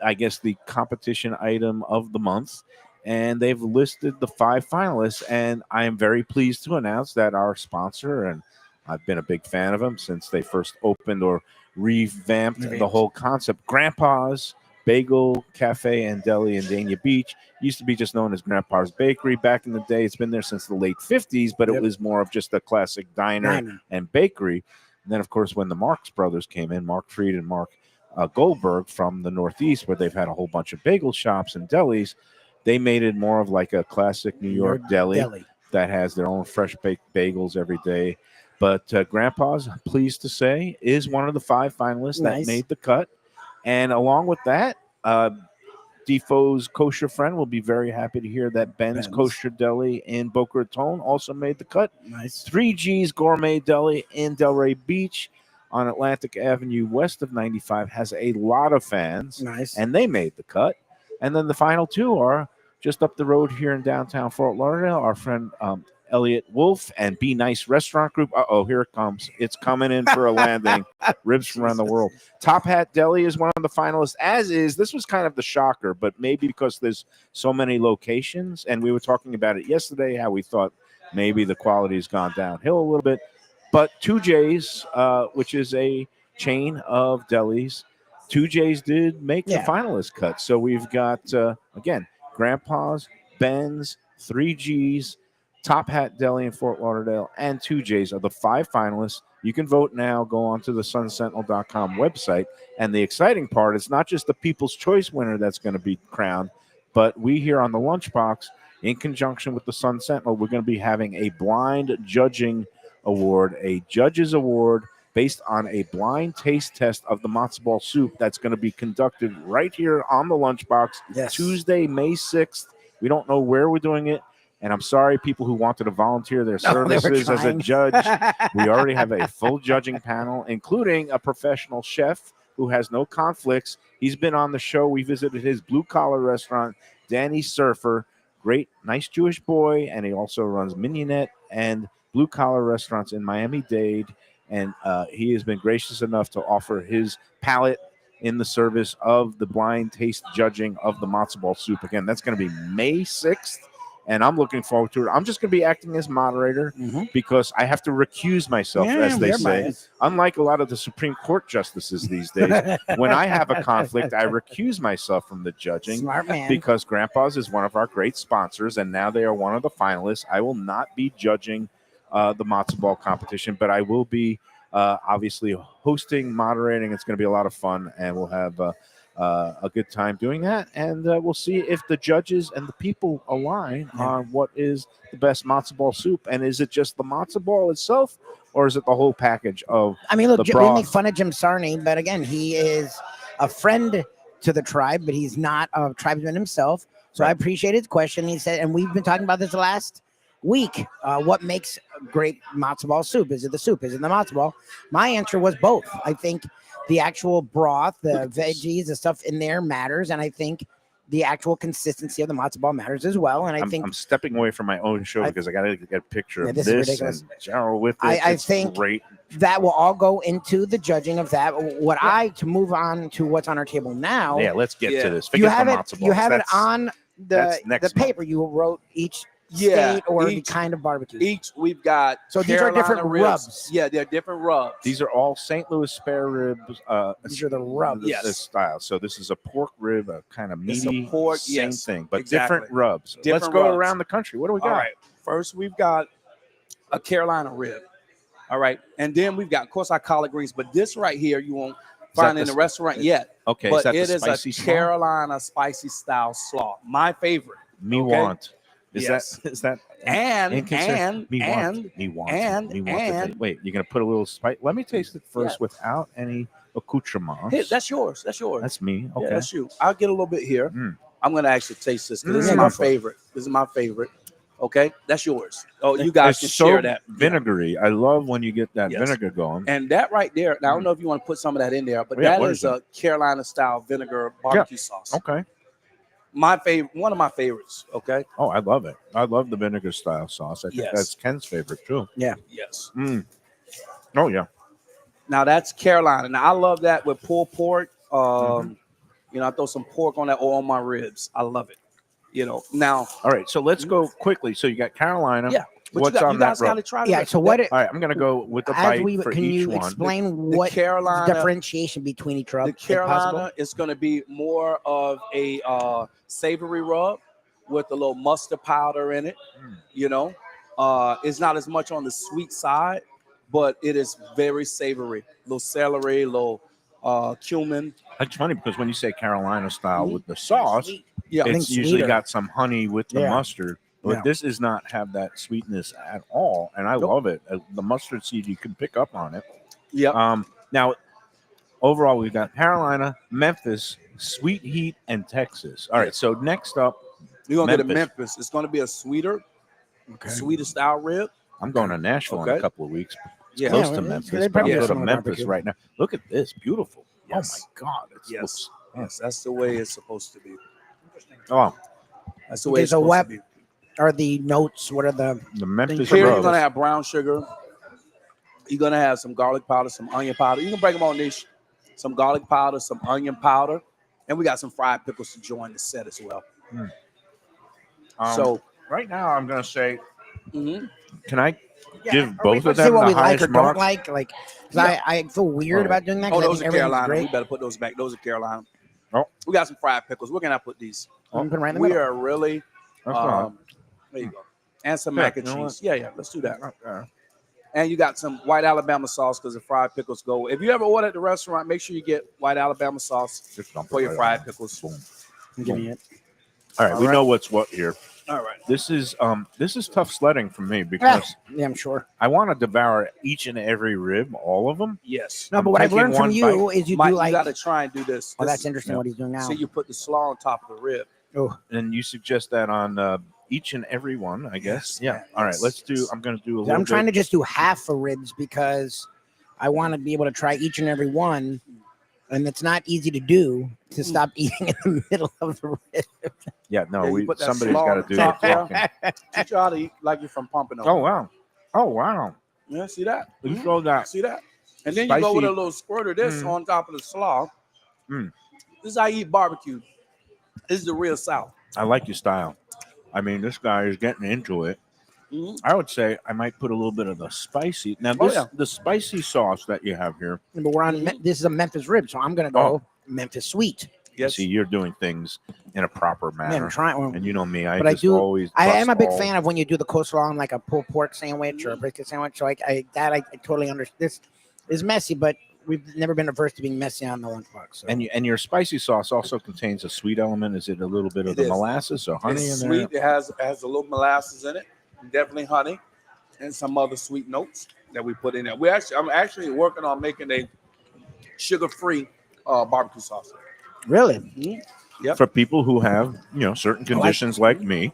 I guess, the competition item of the month. And they've listed the 5 finalists, and I am very pleased to announce that our sponsor, and I've been a big fan of them since they first opened or revamped the whole concept, Grandpa's Bagel Cafe and Deli in Dania Beach. Used to be just known as Grandpa's Bakery back in the day. It's been there since the late 50s, but it was more of just a classic diner and bakery. And then, of course, when the Marx brothers came in, Mark Fried and Mark Goldberg from the Northeast, where they've had a whole bunch of bagel shops and delis, they made it more of like a classic New York deli that has their own fresh baked bagels every day. But Grandpa's, pleased to say, is one of the 5 finalists that made the cut. And along with that, Defoe's kosher friend will be very happy to hear that Ben's Kosher Deli in Boca Raton also made the cut. 3G's Gourmet Deli in Delray Beach on Atlantic Avenue west of 95 has a lot of fans. And they made the cut. And then the final 2 are just up the road here in downtown Fort Lauderdale. Our friend Elliot Wolf and Be Nice Restaurant Group. Here it comes. It's coming in for a landing. Ribs from around the world. Top Hat Deli is one of the finalists, as is, this was kind of the shocker, but maybe because there's so many locations, and we were talking about it yesterday, how we thought maybe the quality has gone downhill a little bit. But 2J's, which is a chain of delis, 2J's did make the finalist cut. So we've got, again, Grandpa's, Ben's, 3G's, Top Hat Deli in Fort Lauderdale, and 2J's are the 5 finalists. You can vote now. Go on to the sunsentinel.com website. And the exciting part, it's not just the People's Choice winner that's going to be crowned, but we here on the Lunchbox, in conjunction with the Sun Sentinel, we're going to be having a blind judging award, a judge's award based on a blind taste test of the matzo ball soup that's going to be conducted right here on the Lunchbox, Tuesday, May 6th. We don't know where we're doing it. And I'm sorry, people who wanted to volunteer their services as a judge. We already have a full judging panel, including a professional chef who has no conflicts. He's been on the show. We visited his blue-collar restaurant, Danny Surfer. Great, nice Jewish boy. And he also runs Mignonette and blue-collar restaurants in Miami-Dade. And he has been gracious enough to offer his palate in the service of the blind taste judging of the matzo ball soup. Again, that's going to be May 6th. And I'm looking forward to it. I'm just going to be acting as moderator because I have to recuse myself, as they say. Biased. Unlike a lot of the Supreme Court justices these days, when I have a conflict, I recuse myself from the judging. Smart man. Because Grandpa's is one of our great sponsors, and now they are one of the finalists. I will not be judging the matzo ball competition, but I will be obviously hosting, moderating. It's going to be a lot of fun, and we'll have a good time doing that, and we'll see if the judges and the people align on what is the best matzo ball soup, and is it just the matzo ball itself, or is it the whole package of? I mean, look, we make fun of Jim Sarney, but again, he is a friend to the tribe, but he's not a tribesman himself. So I appreciate his question. He said, and we've been talking about this last week. What makes a great matzo ball soup? Is it the soup? Is it the matzo ball? My answer was both. I think the actual broth, the veggies, the stuff in there matters. And I think the actual consistency of the matzo ball matters as well. And I think I'm stepping away from my own show because I got to get a picture of this this is ridiculous. and Jarael with it. I It's think great. that will all go into the judging of that. To move on to what's on our table now. Yeah, let's get to this. You Forget have the it. matzo You balls. have it That's- on that's the next paper. You wrote each Yeah, state or the each- kind of barbecue. Each we've got. So these are different Carolina rubs. Yeah, they're different rubs. These are all St. Louis spare ribs. These are the rubs. Yes. This style. So this is a pork rib, a kind of It's a meaty, pork, same yes, thing, but exactly. different rubs. Let's Different go rubs. around the country. What do we got? All right. First, we've got a Carolina rib. All right. And then we've got, of course, our collard greens. But this right here, you won't find in the restaurant yet. Okay, But is that it the is spicy a slaw? Carolina spicy style slaw. My favorite. Me okay? want. Is Yes. that And inconsistent? Me want. and- Wait, you're gonna put a little spice. Let me taste it first Yeah. without any accoutrements. Here, that's yours. That's yours. That's me. Yeah, Okay. that's you. I'll get a little bit here. Mm. I'm gonna actually taste this because this Mm. is my favorite. This is my favorite. Okay, that's yours. Oh, you guys It's can so share that. vinegary. I love when you get that Yes. vinegar going. And that right there. Now I don't know if you want to put some of that in there, but Yeah, that what is is that? a Carolina style vinegar barbecue sauce. Okay. My favorite, one of my favorites. Okay. Oh, I love it. I love the vinegar style sauce. I think Yes. that's Ken's favorite too. Yes. Mm. Oh yeah. Now that's Carolina. Now I love that with pulled pork. Mm-hmm. You know, I throw some pork on that or on my ribs. I love it. You know. Now, All right. So let's go quickly. So you got Carolina. yeah. But What's you, on you that guys got to rub? try. Yeah. So what? All right. I'm gonna go with the As bite we for can each you one. explain The what Carolina differentiation between each rub? The if possible? Carolina is going to be more of a savory rub with a little mustard powder in it. You know, it's not as much on the sweet side, but it is very savory. Little celery, little cumin. It's funny because when you say Carolina style Mhm. with the sauce, Yeah, I think it's usually sweeter. got some honey with the Yeah. mustard. But Yeah. this does not have that sweetness at all, and I Nope. love it. The mustard seed you can pick up on it. yeah. Now, overall, we've got Carolina, Memphis, Sweet Heat, and Texas. All right. So next up, You're gonna get a Memphis. Memphis. It's going to be a sweeter style rib. I'm going to Nashville in Okay. a couple of weeks. It's Yeah. close Yeah, to well, Memphis. they But probably I'll do go to similar Memphis barbecue. right now. Look at this, beautiful. Yes. Oh my God! It Yes. looks. Yes, that's the way it's supposed to be. Oh, That's the way Okay, it's so supposed what- to be. Are the notes? What are the? the Memphis Here you're rub. gonna have brown sugar. You're gonna have some garlic powder, some onion powder. You can break them on this. Some garlic powder, some onion powder, and we got some fried pickles to join the set as well. So right now, I'm going to say, Mhm. can I Yeah, give are we both of supposed to say them what the we like highest or mark? don't like? Like, 'cause I feel weird Oh. about doing that. Oh, 'cause I those think are everything's Carolina. great. We better put those back. Those are Carolina. Oh. We got some fried pickles. Where can I put these? I'm gonna put 'em right in the We middle. are really. That's fine. There you go. And some Yeah, mac and you know cheese. Yeah, let's do that. Okay. And you got some white Alabama sauce because the fried pickles go. If you ever order at the restaurant, make sure you get white Alabama sauce Just dump it for your right fried on. pickles. Boom. Give me it. All right, All we right. know what's what here. All right. This is tough sledding for me because Yeah, I'm sure. I want to devour each and every rib, all of them. Yes. No, I'm but what I've taking learned from one you bite. is you Mike, do like. you got to try and do this. Oh, This- that's interesting what he's doing now. So you put the slaw on top of the rib. Oh, And you suggest that on each and every one, I guess. Yes, Yeah. man, All right, yes. let's do. I'm going to do a little. I'm trying bit. to just do half for ribs because I want to be able to try each and every one, and it's not easy to do to stop eating in the middle of the rib. Yeah. No, Yeah, you put that somebody's slaw got on to the do the top there. talking. Teach you how to eat like you're from Pompano. Oh wow. Oh wow. Yeah, see that? You Mhm. throw that. See that? And then you go with Spicy. a little squirt of this Mm. on top of the slaw. Mm. This is how you eat barbecue. This is the real South. I like your style. I mean, this guy is getting into it. Mhm. I would say I might put a little bit of the spicy. Now, Oh, this yeah. the spicy sauce that you have here. But we're on. This is a Memphis rib, so I'm gonna go Memphis sweet. Yes. See, you're doing things in a proper Yeah, manner. I'm trying. And you know me, I But I just do- always. I am a trust big all- fan of when you do the coleslaw on like a pulled pork sandwich or a brisket sandwich. So I totally understand. This is messy, but we've never been averse to being messy on the lunchbox. So. And your spicy sauce also contains a sweet element. Is it a little bit of It the is. molasses or honey It's in sweet. there? It has a little molasses in it, definitely honey, and some other sweet notes that we put in there. I'm actually working on making a sugar-free barbecue sauce. Really? Yep. For people who have certain conditions like me,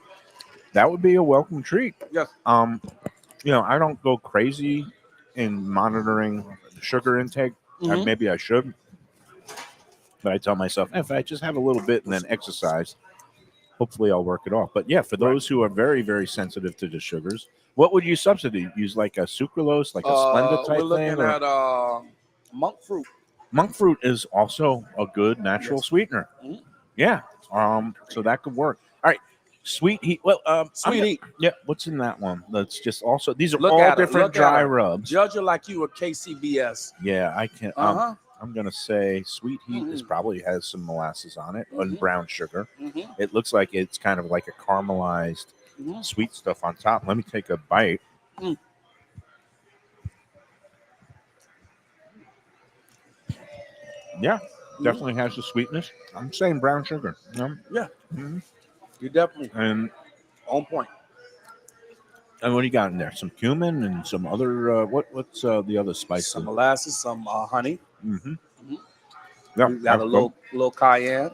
that would be a welcome treat. Yes. I don't go crazy in monitoring sugar intake. Mhm. Maybe I should, but I tell myself if I just have a little bit and then exercise, hopefully I'll work it off. But yeah, for those who are very, very sensitive to the sugars, what would you substitute? Use like a sucralose, like a Splenda type We're looking thing? at monk fruit. Monk fruit is also a good natural sweetener. Mhm. Yeah. So that could work. All right. Sweet heat. Well, Sweet heat. Yeah. What's in that one? That's just also, these are Look all at it, different look at dry it. rubs. Judge her like you were KCBS. Yeah, I can. I'm going to say sweet heat is probably has some molasses on it and brown sugar. It looks like it's kind of like a caramelized sweet stuff on top. Let me take a bite. Yeah, definitely has the sweetness. I'm saying brown sugar. Yeah. You definitely And on point. what do you got in there? Some cumin and some other what's the other spice? Some molasses, some honey. Yeah, You got a little cayenne.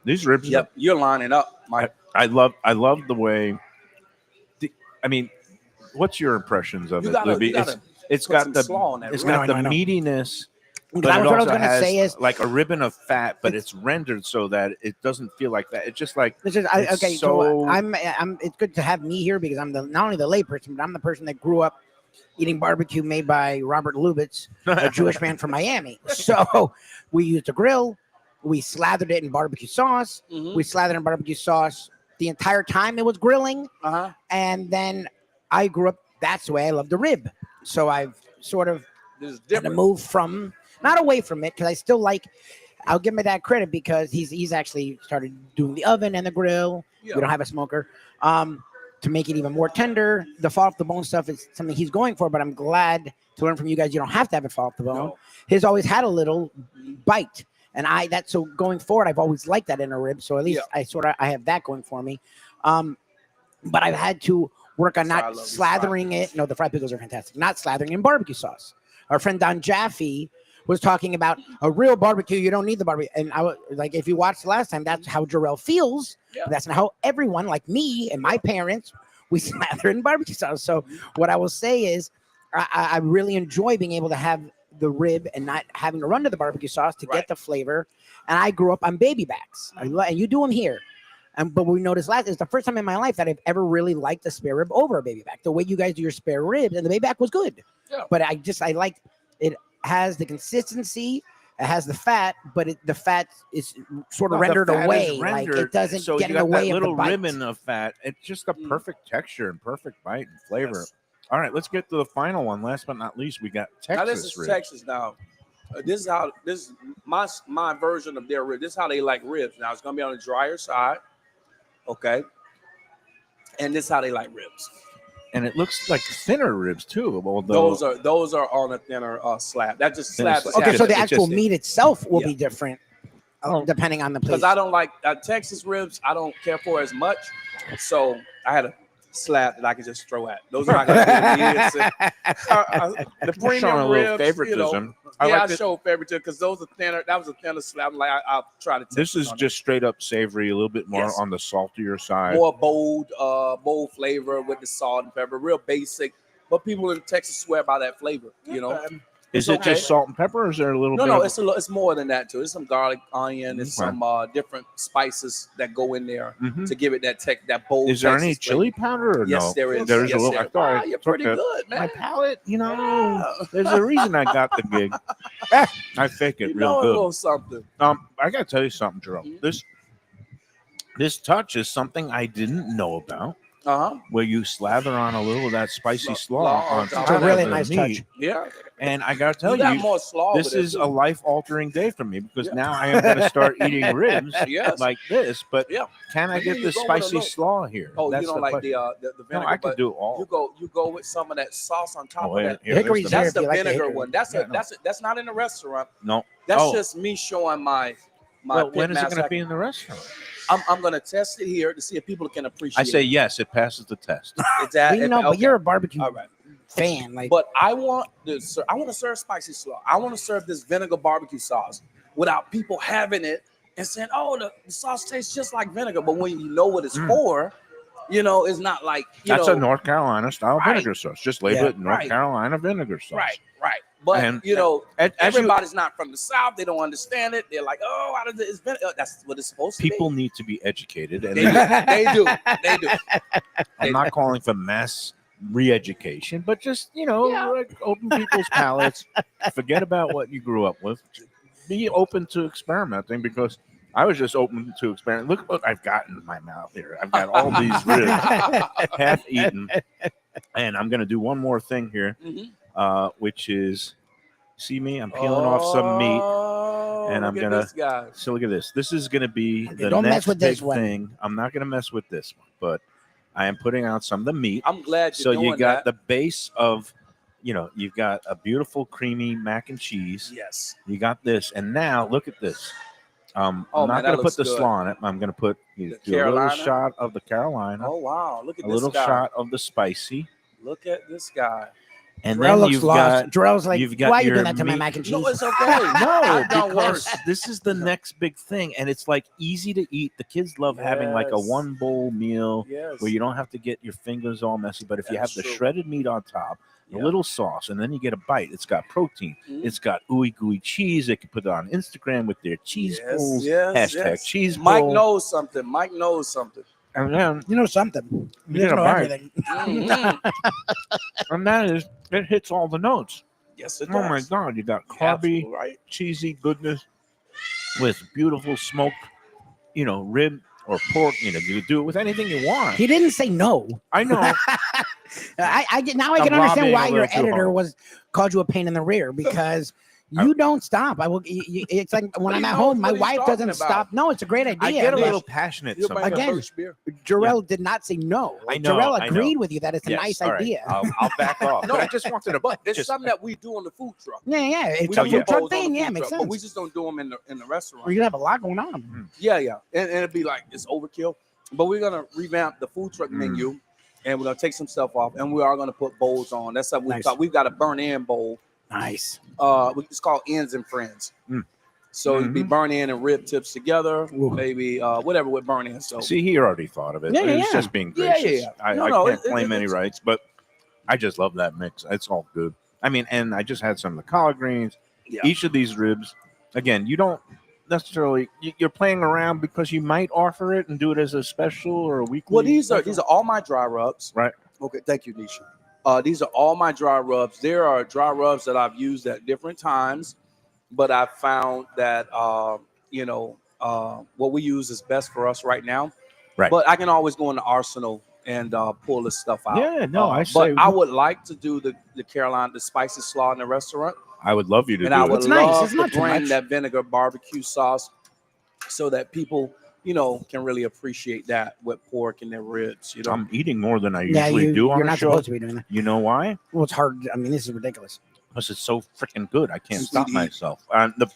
These ribs. Yep, you're lining up, Mike. I love the way. I mean, what's your impressions of it, Lubie? It's got the slaw in that it's rib. got the I know. meatiness. But That it was what I was also going to has say is like a ribbon of fat, but it's rendered so that it doesn't feel like that. It's just like this is it's okay. So I'm. It's good to have me here because I'm not only the layperson, but I'm the person that grew up eating barbecue made by Robert Lubitz, a Jewish man from Miami. So we used a grill. We slathered it in barbecue sauce. We slathered in barbecue sauce the entire time it was grilling. And then I grew up. That's the way I love the rib. So I've sort of moved from. Not away from it because I still like. I'll give my dad credit because he's actually started doing the oven and the grill. Yeah. We don't have a smoker to make it even more tender. The fall off the bone stuff is something he's going for, but I'm glad to learn from you guys. You don't have to have it fall off the bone. No. His always had a little bite, and so going forward, I've always liked that in a rib. So at least I have that going for me. But I've had to work on not slathering it. No, the fried pickles are fantastic. Not slathering in barbecue sauce. Our friend Don Jaffe was talking about a real barbecue. You don't need the barbecue. And I was like, if you watched last time, that's how Jarael feels. Yeah. That's not how everyone, like me and my parents, we slather in barbecue sauce. So what I will say is I really enjoy being able to have the rib and not having to run to the barbecue sauce to get the flavor. And I grew up on baby backs. And you do them here. But we noticed it's the first time in my life that I've ever really liked a spare rib over a baby back. The way you guys do your spare ribs, and the baby back was good. Yeah. But I liked it. Has the consistency, it has the fat, but the fat is sort of rendered away. Like it doesn't get in the way of the bite. Little ribbon of fat. It's just a perfect texture and perfect bite and flavor. Yes. All right, let's get to the final one. Last but not least, we got Texas. Now this is ribs. Texas. Now this is my version of their rib. This is how they like ribs. Now it's gonna be on the drier side, okay. And this is how they like ribs. And it looks like thinner ribs too. Although those are on a thinner slab. That just slabs. Okay, so the actual meat itself will be different depending on the place. Because I don't like Texas ribs. I don't care for as much. So I had a slab that I could just throw at. Those are not going to be the premium ribs. Favoritism. I showed favoritism because those are thinner. That was a thinner slab. Like I'll try to. This is just straight up savory, a little bit more on the saltier side. More bold flavor with the salt and pepper. Real basic, but people in Texas swear by that flavor. You know. Is it just salt and pepper, or is there a little bit? No, it's more than that too. It's some garlic, onion, and some different spices that go in there to give it that bold. Is there Texas any chili powder? Or yes, no? there is. There's a little. There. I thought you're pretty good, man. My palate, there's a reason I got the gig. I fake it real good. A little something. I gotta tell you something, Jarael. This touch is something I didn't know about. Where you slather on a little of that spicy slaw on top. It's a really nice meat. touch. Yeah. And I gotta tell you, more slaw this is a life-altering day for me because now I am going to start eating ribs like this. But can I get the spicy slaw here? Oh, you don't like the vinegar? No, I can do all. You go with some of that sauce on top of that. Hickory's That's the like vinegar one. That's not in the restaurant. No, that's just me showing my. Well, when is it going to be in the restaurant? I'm going to test it here to see if people can appreciate it. I say yes, it passes the test. But you're a barbecue fan. But I want to serve spicy slaw. I want to serve this vinegar barbecue sauce without people having it and saying, "Oh, the sauce tastes just like vinegar." But when you know what it's for, it's not like that's a North Carolina style vinegar sauce. Just label it North Carolina vinegar sauce. Right. But And, you know, as you- everybody's not from the South. They don't understand it. They're like, "Oh, how does it?" That's what it's supposed to be. People need to be educated, and They do. They do. I'm not calling for mass re-education, but just like, open people's palates. Forget about what you grew up with. Be open to experimenting, because I was just open to experiment. Look what I've got in my mouth here. I've got all these ribs half eaten, and I'm going to do one more thing here, which is, see me? I'm peeling off some meat, and I'm going to. So look at this. This is going to be the don't next mess with big this one. thing. I'm not going to mess with this one, but I am putting out some of the meat. I'm glad you're so doing you got that. the base of, you've got a beautiful creamy mac and cheese. Yes. You got this, and now look at this. I'm Oh, not man, going that to put looks the good. slaw on it. I'm going to put do a little Carolina? shot of the Carolina, Oh wow! Look at a this little guy. shot of the spicy, Look at this guy. and Jarrell then looks you've lost. got Jarrell's like, you've got why are you your doing that to my meat- mac and cheese? No, it's okay. No, I've done because worse. this is the next big thing, and it's like easy to eat. The kids love having like a Yes. one bowl meal Yes. where you don't have to get your fingers all messy. But if you have That's the true. shredded meat on top, Yeah. a little sauce, and then you get a bite. It's got protein. Mhm. It's got ooey gooey cheese. They can put it on Instagram with their cheese pulls. Hashtag cheese Mike pull. knows something. Mike knows something. And then You know something. you You get a know bite, everything. Mhm. and that is it hits all the notes. Yes, it Oh my does. God, you got You're carby, absolutely right. cheesy goodness with beautiful smoked, rib or pork. You do it with anything you want. He didn't say no. I know. I now I I'm can understand lobbying why a your little too editor hard. called you a pain in the rear, because you don't stop. It's like when I'm He at knows home, my what he's wife talking doesn't about. stop. No, it's a great idea. I get a but little passionate You're sometimes. buying a Again, first beer. Jarrell did not say no. I know, Jarrell I agreed know. with you that it's a Yes, nice all right. idea. I'll back off. No, but I just wanted to. But it's just, something that we do on the food truck. Yeah, it's We a do food truck bowls on the thing. Yeah, food makes truck, sense. But we just don't do them in the restaurant. Or you have a lot going on. Yeah. And it'd be like it's overkill. But we're gonna revamp the food truck menu, and we're gonna take some stuff off, and we are gonna put bowls on. That's something we Nice. thought. We've got a burn-in bowl. Nice. It's called Ends and Friends. So it'd be burn-in and rib tips together, Ooh. maybe whatever with burn-in. So See, he already thought of it. Yeah, It's yeah. just being Yeah, gracious. yeah. I No, can't it- claim any it's- rights, but I just love that mix. It's all good. I mean, and I just had some of the collard greens. Yeah. Each of these ribs, again, you don't necessarily you're playing around because you might offer it and do it as a special or a weekly. well, these are special. all my dry rubs. Right. Okay, thank you, Nisha. These are all my dry rubs. There are dry rubs that I've used at different times, but I've found that what we use is best for us right now. Right. But I can always go in the arsenal and pull this stuff out. Yeah, no, I But say I would like to do the Carolina, the spicy slaw in the restaurant, I would love you to and do I it. would It's nice. love It's not to too bring much. that vinegar barbecue sauce so that people, can really appreciate that with pork and their ribs. I'm eating more than I Yeah, usually do on you're the not show. supposed to be doing that. You know why? Well, it's hard. I mean, this is ridiculous. Because it's so freaking good. I can't Easy stop to eat. myself.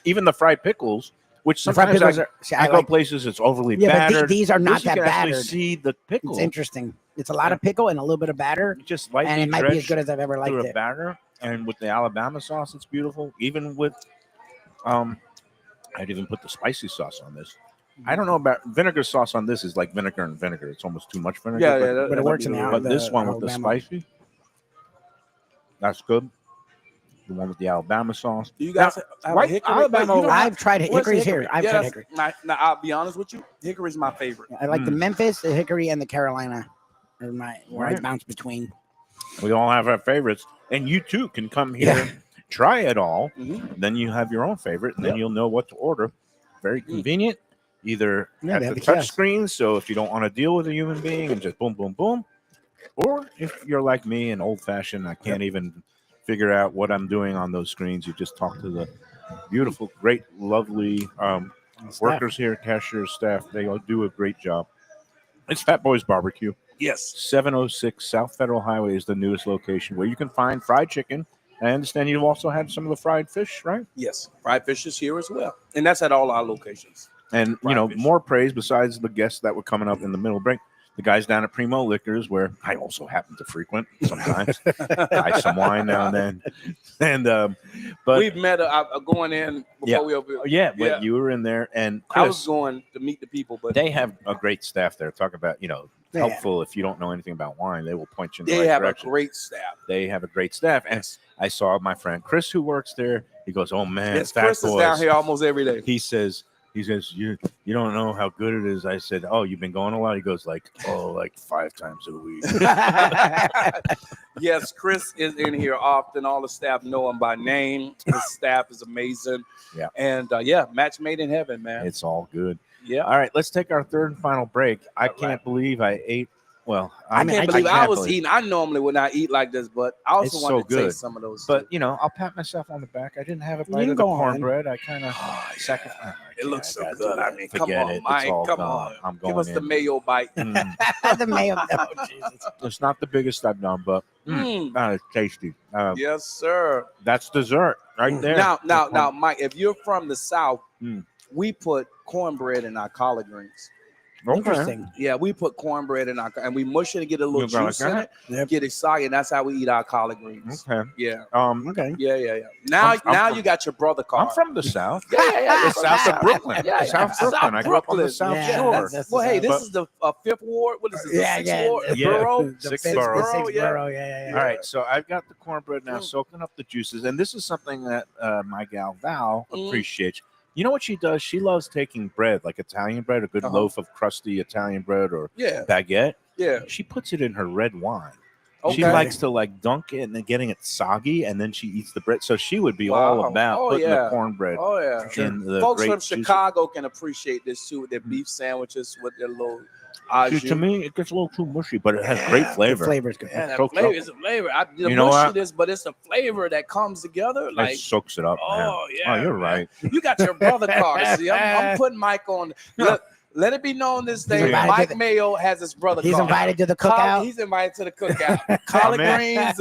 Even the fried pickles, which The fried sometimes pickles I, are. See, I I go like. places it's overly Yeah, but battered. these are not This you that can actually battered. see the pickle. It's interesting. It's a lot of pickle and a little bit of batter, Just lightly and it might be as dredged good as I've ever liked through a it. batter, and with the Alabama sauce, it's beautiful. Even with, I'd even put the spicy sauce on this. I don't know about vinegar sauce on this is like vinegar and vinegar. It's almost too much vinegar. Yeah, but, yeah, But it works in the but this one with the Alabama. spicy, that's good. The one with the Alabama sauce. Do you guys have Why- a hickory? Alabama- Wait, you don't have- I've tried it. what's Hickory's hickory? here. I've Yeah, tried that's- hickory. Now, I'll be honest with you. Hickory's my favorite. I like the Mm. Memphis, the hickory, and the Carolina. Are where I Right. bounce between. We all have our favorites, and you too can come here, Yeah. try it all. Mhm. Then you have your own favorite, and then Yep. you'll know what to order. Very convenient, either Yeah, at they the have the touch kiosk. screen. So if you don't want to deal with a human being and just boom, boom, boom, or if you're like me and old fashioned, I can't even figure out what I'm doing on those screens. You just talk to the beautiful, great, lovely workers here, cashiers, staff. They all do a great job. It's Fat Boy's Barbecue. Yes. 706 South Federal Highway is the newest location where you can find fried chicken. I understand you've also had some of the fried fish, right? Yes. Fried fish is here as well. And that's at all our locations. And, Fried fish. more praise besides the guests that were coming up in the middle break. the guys down at Primo Liquors, where I also happen to frequent sometimes, buy some wine now and then. And but we've met going in before we opened. But you were in there, and Chris, I was going to meet the people, but they have a great staff there. Talk about helpful if you don't know anything about wine, they will point you in the right direction. They have a great staff. They have a great staff, and I saw my friend Chris who works there. He goes, "Oh man, Chris is down here almost every day." He says, you don't know how good it is. I said, "Oh, you've been going a lot." He goes, like 5 times a week. Yes, Chris is in here often. All the staff know him by name. His staff is amazing. Yeah. And match made in heaven, man. It's all good. Yeah. All right, let's take our third and final break. I can't believe I ate. Well, I can't believe I was eating. I normally would not eat like this, but I also wanted to taste some of those. But I'll pat myself on the back. I didn't have a bite of the cornbread. I kind of sacrificed. It looks so good. I mean, come on, Mike. Come on. I'm going. Give us the mayo bite. The mayo. Oh, Jesus. It's not the biggest I've done, but it's tasty. Yes, sir. That's dessert right there. Now, Mike, if you're from the South, we put cornbread in our collard greens. Okay. Interesting. Yeah, we put cornbread in and we mush it and get a little juice in it. Yep. Get it soggy, and that's how we eat our collard greens. Okay. Yeah. Okay. Yeah. Now you got your brother card. I'm from the South. Yeah. The South of Brooklyn. Yeah, South Brooklyn. I grew up on the South Shore. Well, hey, this is the 5th ward. What is this? The 6th ward? Borough? The sixth borough. Yeah. All right, so I've got the cornbread now soaking up the juices, and this is something that my gal Val appreciates. You know what she does? She loves taking bread, like Italian bread, a good loaf of crusty Italian bread or baguette. Yeah. She puts it in her red wine. Okay. She likes to dunk it and then getting it soggy, and then she eats the bread. So she would be all about putting the cornbread. Oh yeah. In the folks from Chicago can appreciate this too with their beef sandwiches with their little. To me, it gets a little too mushy, but it has great flavor. The flavor's good. Yeah, the flavor is a flavor. The mushiness, but it's a flavor that comes together. It soaks it up. Oh, man. yeah. Oh, you're right. You got your brother card. See, I'm putting Mike on. Let it be known this day, Mike Mayo has his brother. He's invited to the cookout. He's invited to the cookout. Collard greens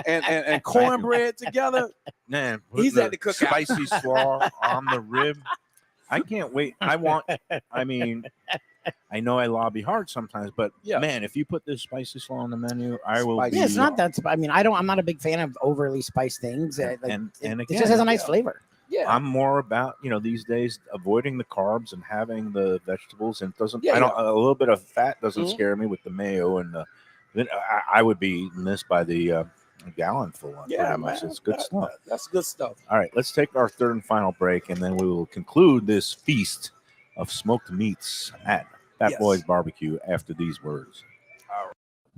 and cornbread together. Man, he's at the cookout. Spicy slaw on the rib. I can't wait. I know I lobby hard sometimes, but man, if you put this spicy slaw on the menu, I will. Yeah, it's not that. I'm not a big fan of overly spiced things. And it just has a nice flavor. Yeah, I'm more about these days avoiding the carbs and having the vegetables, and it doesn't. A little bit of fat doesn't scare me with the mayo, and then I would be missed by the gallon full. Yeah, man, it's good stuff. That's good stuff. All right, let's take our third and final break, and then we will conclude this feast of smoked meats at Fat Boy's Barbecue after these words.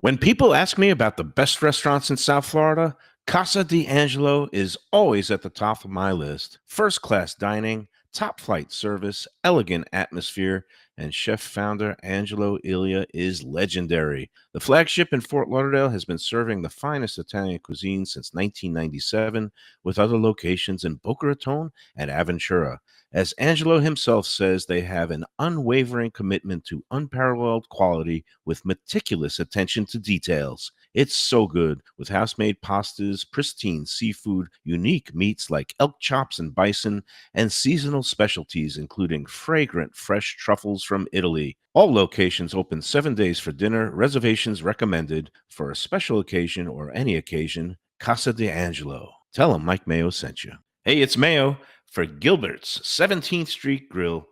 When people ask me about the best restaurants in South Florida, Casa D'Angelo is always at the top of my list. First-class dining, top-flight service, elegant atmosphere, and chef-founder Angelo Ilia is legendary. The flagship in Fort Lauderdale has been serving the finest Italian cuisine since 1997, with other locations in Boca Raton and Aventura. As Angelo himself says, they have an unwavering commitment to unparalleled quality with meticulous attention to details. It's so good, with house-made pastas, pristine seafood, unique meats like elk chops and bison, and seasonal specialties including fragrant fresh truffles from Italy. All locations open 7 days for dinner, reservations recommended. For a special occasion or any occasion, Casa D'Angelo. Tell them Mike Mayo sent you. Hey, it's Mayo for Gilbert's 17th Street Grill.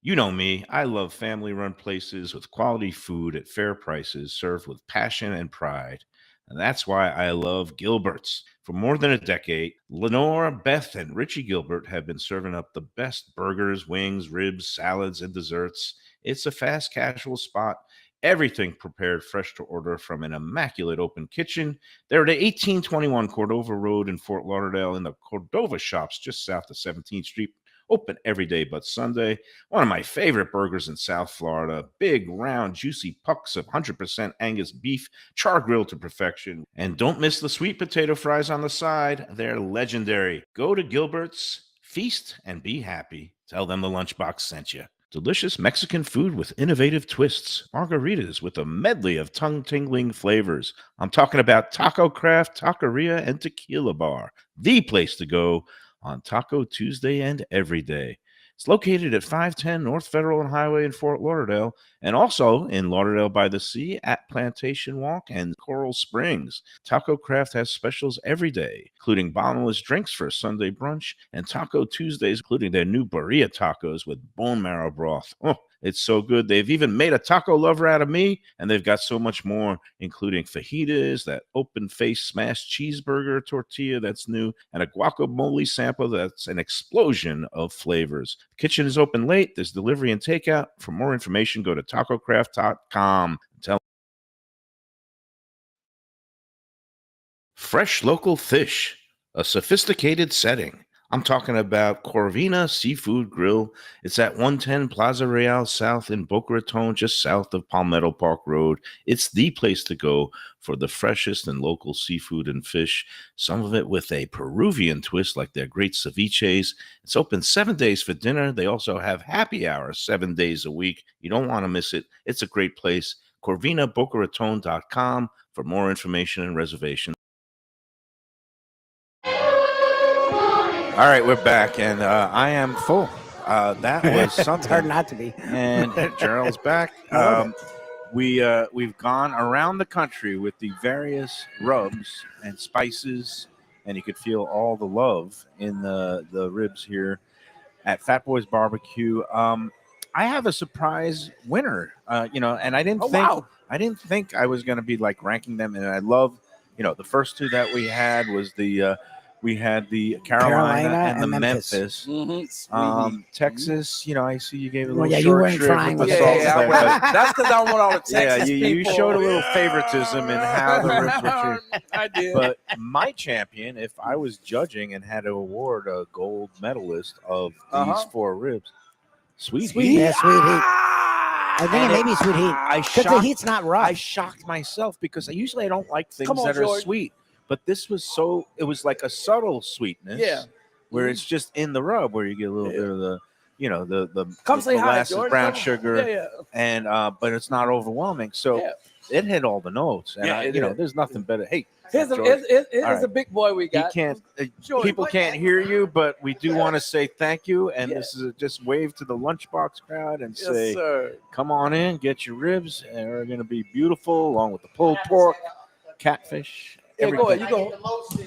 You know me, I love family-run places with quality food at fair prices served with passion and pride. And that's why I love Gilbert's. For more than a decade, Lenore, Beth, and Richie Gilbert have been serving up the best burgers, wings, ribs, salads, and desserts. It's a fast casual spot. Everything prepared fresh to order from an immaculate open kitchen. They're at 1821 Cordova Road in Fort Lauderdale in the Cordova Shops just south of 17th Street. Open every day but Sunday. One of my favorite burgers in South Florida. Big, round, juicy pucks of 100% Angus beef, char grilled to perfection. And don't miss the sweet potato fries on the side. They're legendary. Go to Gilbert's, feast, and be happy. Tell them the Lunchbox sent you. Delicious Mexican food with innovative twists. Margaritas with a medley of tongue-tingling flavors. I'm talking about Taco Craft, Taqueria, and Tequila Bar. The place to go on Taco Tuesday and every day. It's located at 510 North Federal and Highway in Fort Lauderdale, and also in Lauderdale by the Sea at Plantation Walk and Coral Springs. Taco Craft has specials every day, including bottomless drinks for a Sunday brunch and Taco Tuesdays, including their new burrilla tacos with bone marrow broth. Oh, it's so good. They've even made a taco lover out of me, and they've got so much more, including fajitas, that open-faced smashed cheeseburger tortilla that's new, and a guacamole sample that's an explosion of flavors. The kitchen is open late. There's delivery and takeout. For more information, go to tacocraft.com. Fresh local fish, a sophisticated setting. I'm talking about Corvina Seafood Grill. It's at 110 Plaza Real South in Boca Raton, just south of Palmetto Park Road. It's the place to go for the freshest and local seafood and fish, some of it with a Peruvian twist like their great ceviches. It's open 7 days for dinner. They also have happy hour 7 days a week. You don't want to miss it. It's a great place. CorvinaBocaRaton.com for more information and reservations. All right, we're back, and I am full. That was something. It's hard not to be. And Jarael's back. We've gone around the country with the various rubs and spices, and you could feel all the love in the ribs here at Fat Boy's Barbecue. I have a surprise winner, and I didn't think I was going to be like ranking them, and I love, the first two that we had was we had the Carolina and the Memphis. Mm-hmm. Texas, I see you gave a little you weren't short trying with with the the salt. sauce. That's because I want all the Texas you people. showed a little favoritism in how the ribs were treated. I did. But my champion, if I was judging and had to award a gold medalist of these four ribs, Sweet Heat. Yeah, Sweet Heat. I think it may be Sweet Heat. Because the heat's not rough. I shocked myself because usually I don't like things that George. are sweet. But this was it was like a subtle sweetness. Yeah. Where it's just in the rub where you get a little bit of the, the Come say hi, molasses, George. brown sugar. Yeah. And, but it's not overwhelming. So it hit all the notes. And, there's nothing better. Hey, here's a big boy we got. People can't hear you, but we do want to say thank you. And this is just wave to the Lunchbox crowd and say, sir. Come on in, get your ribs. And they're going to be beautiful along with the pulled pork, catfish. Yeah, go ahead. You go.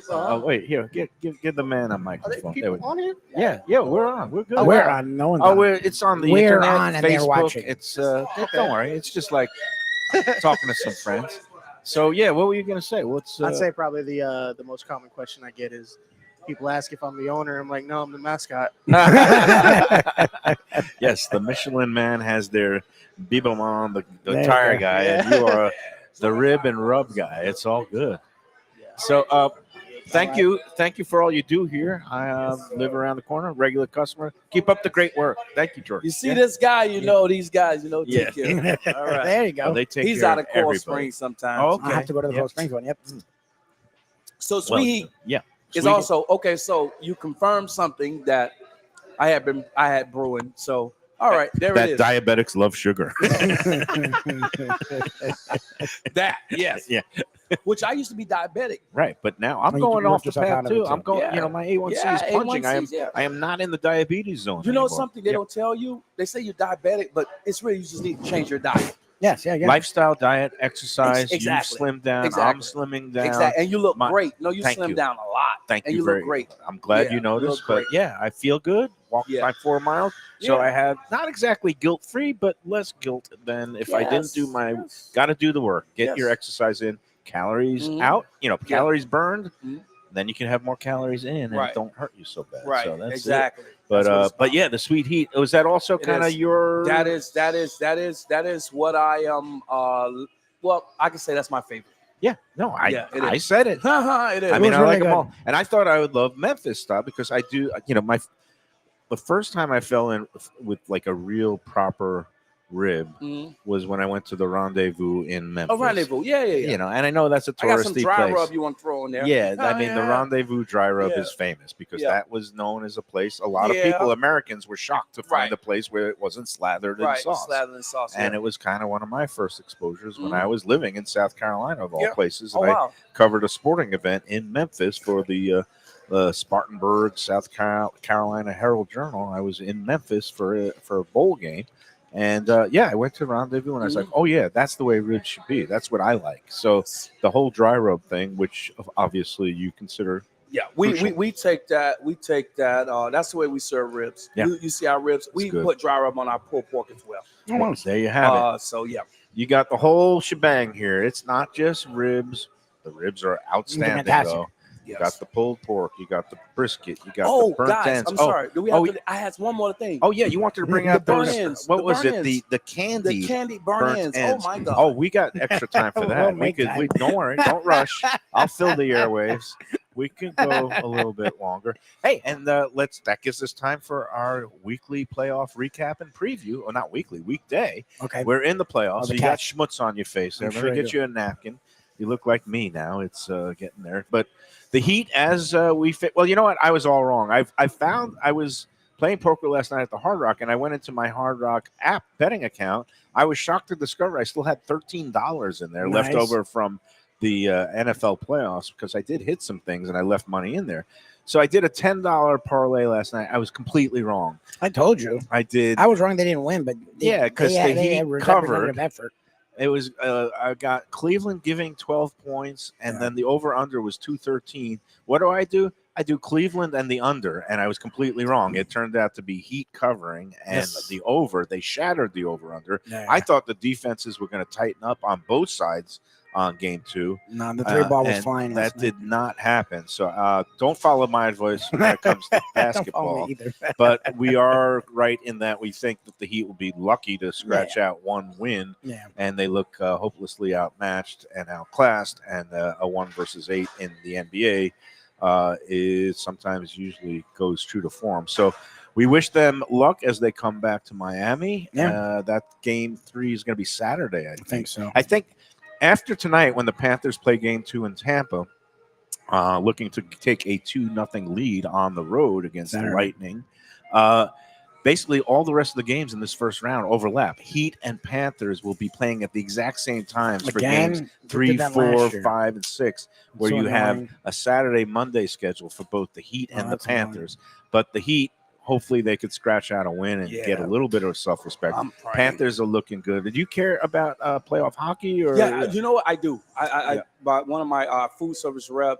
Oh wait, here, give the man a microphone. Are they people on here? Yeah, we're on. We're good. We're on. No one's on. It's on the We're internet, on and Facebook. they're watching. It's don't worry. It's just like talking to some friends. So yeah, what were you gonna say? I'd say probably the most common question I get is people ask if I'm the owner. I'm like, no, I'm the mascot. Yes, the Michelin Man has their Bibomon, the tire guy, and you are the rib and rub guy. It's all good. So, thank you for all you do here. I live around the corner, regular customer. Keep up the great work. Thank you, George. You see this guy, these guys, take care. All right. There you go. They take He's care out of Coral everybody. Springs sometimes. Oh, okay. I have to go to the Coral Springs one. Yep. So Sweet Heat is Sweet also okay. So you confirmed something that I had brewing. So all right, there it is. That diabetics love sugar. That yes, Yeah. Which I used to be diabetic. Right, but now I'm You going worked off the yourself out path of it too. too. I'm going. Yeah. My A1C is Yeah, punching. A1Cs, I am not in the diabetes zone. You know anymore. something they don't tell you? They say you're diabetic, but it's really you just need to change your diet. Yes. Yeah. Lifestyle, diet, exercise. Exactly. You slim down. I'm Exactly. slimming down. Exactly, and you look My- great. No, you thank slimmed you. down a lot. Thank and you you very look great. I'm glad Yeah, you you noticed, look but great. yeah, I feel good. Walked Yeah. my 4 miles, so Yeah. I had not exactly guilt-free, but less guilt than if I didn't do my. Yes. Got to do the work. Get Yes. your exercise in. Calories Mhm. out. Calories burned. Mhm. Then you can have more calories in, and Right. it don't hurt you so bad. Right. So that's it. Exactly. But That's what it's about. yeah, the Sweet Heat. Was that also It kind of is. your? That is what I am. Well, I can say that's my favorite. Yeah. No, Yeah, it I is. said it. It is. I mean, was I really like them good. all, and I thought I would love Memphis style because I do. The first time I fell in with like a real proper rib Mhm. was when I went to the Rendezvous in Memphis. Oh, Rendezvous. Yeah. And I know that's a touristy I got some dry place. rub you want to throw in there. Yeah, I Oh, mean the yeah. Rendezvous dry rub Yeah. is famous because Yeah. that was known as a place. A lot of Yeah. people, Americans, were shocked to find Right. a place where it wasn't slathered in Right. sauce. Slathered in sauce. And yeah. it was kind of one of my first exposures when Mhm. I was living in South Carolina, of all Yeah. places. Oh And I wow. covered a sporting event in Memphis for the Spartanburg, South Carolina Herald Journal. I was in Memphis for a bowl game. And I went to Rendezvous and I was like, oh, yeah, that's the way ribs should be. That's what I like. So the whole dry rub thing, which obviously you consider. Yeah, we take that. We take that. That's the way we serve ribs. Yeah. You see our ribs. We put dry rub on our pulled pork as well. Well, there you have it. So, yeah. You got the whole shebang here. It's not just ribs. The ribs are outstanding, though. You got the pulled pork. You got the brisket. You got the burnt ends. I'm sorry. Do we have to, I had one more thing. Oh, yeah. You wanted to bring out those. Ends. What was it? The candy. The candy burnt ends. Oh, my God. Oh, we got extra time for that. Don't worry. Don't rush. I'll fill the airwaves. We can go a little bit longer. Hey, and that gives us time for our weekly playoff recap and preview. Or not weekly, weekday. Okay. We're in the playoffs. So you got schmutz on your face there. Let me get you a napkin. You look like me now. It's getting there. But the Heat, as we fit. Well, you know what? I was all wrong. I found I was playing poker last night at the Hard Rock, and I went into my Hard Rock app betting account. I was shocked to discover I still had $13 in there left over from the NFL playoffs because I did hit some things and I left money in there. So I did a $10 parlay last night. I was completely wrong. I told you. I did. I was wrong. They didn't win, but because the Heat covered. Effort. It was I got Cleveland giving 12 points, and then the over-under was 213. What do? I do Cleveland and the under, and I was completely wrong. It turned out to be Heat covering, and the over. They shattered the over-under. Yeah. I thought the defenses were going to tighten up on both sides on game 2. No, the 3-ball was flying. That did not happen. So don't follow my advice when it comes to basketball. But we are right in that we think that the Heat will be lucky to scratch out one win. Yeah. And they look hopelessly outmatched and outclassed. And a 1-8 in the NBA is sometimes usually goes true to form. So we wish them luck as they come back to Miami. Yeah. That game 3 is going to be Saturday, I think so. I think after tonight, when the Panthers play game 2 in Tampa, looking to take a 2-0 lead on the road against the Lightning, basically all the rest of the games in this first round overlap. Heat and Panthers will be playing at the exact same times for games 3, 4, 5, and 6, where you have a Saturday, Monday schedule for both the Heat and the Panthers. But the Heat, hopefully they could scratch out a win and get a little bit of self-respect. Panthers are looking good. Did you care about playoff hockey? Or you know what? I do. I one of my food service rep,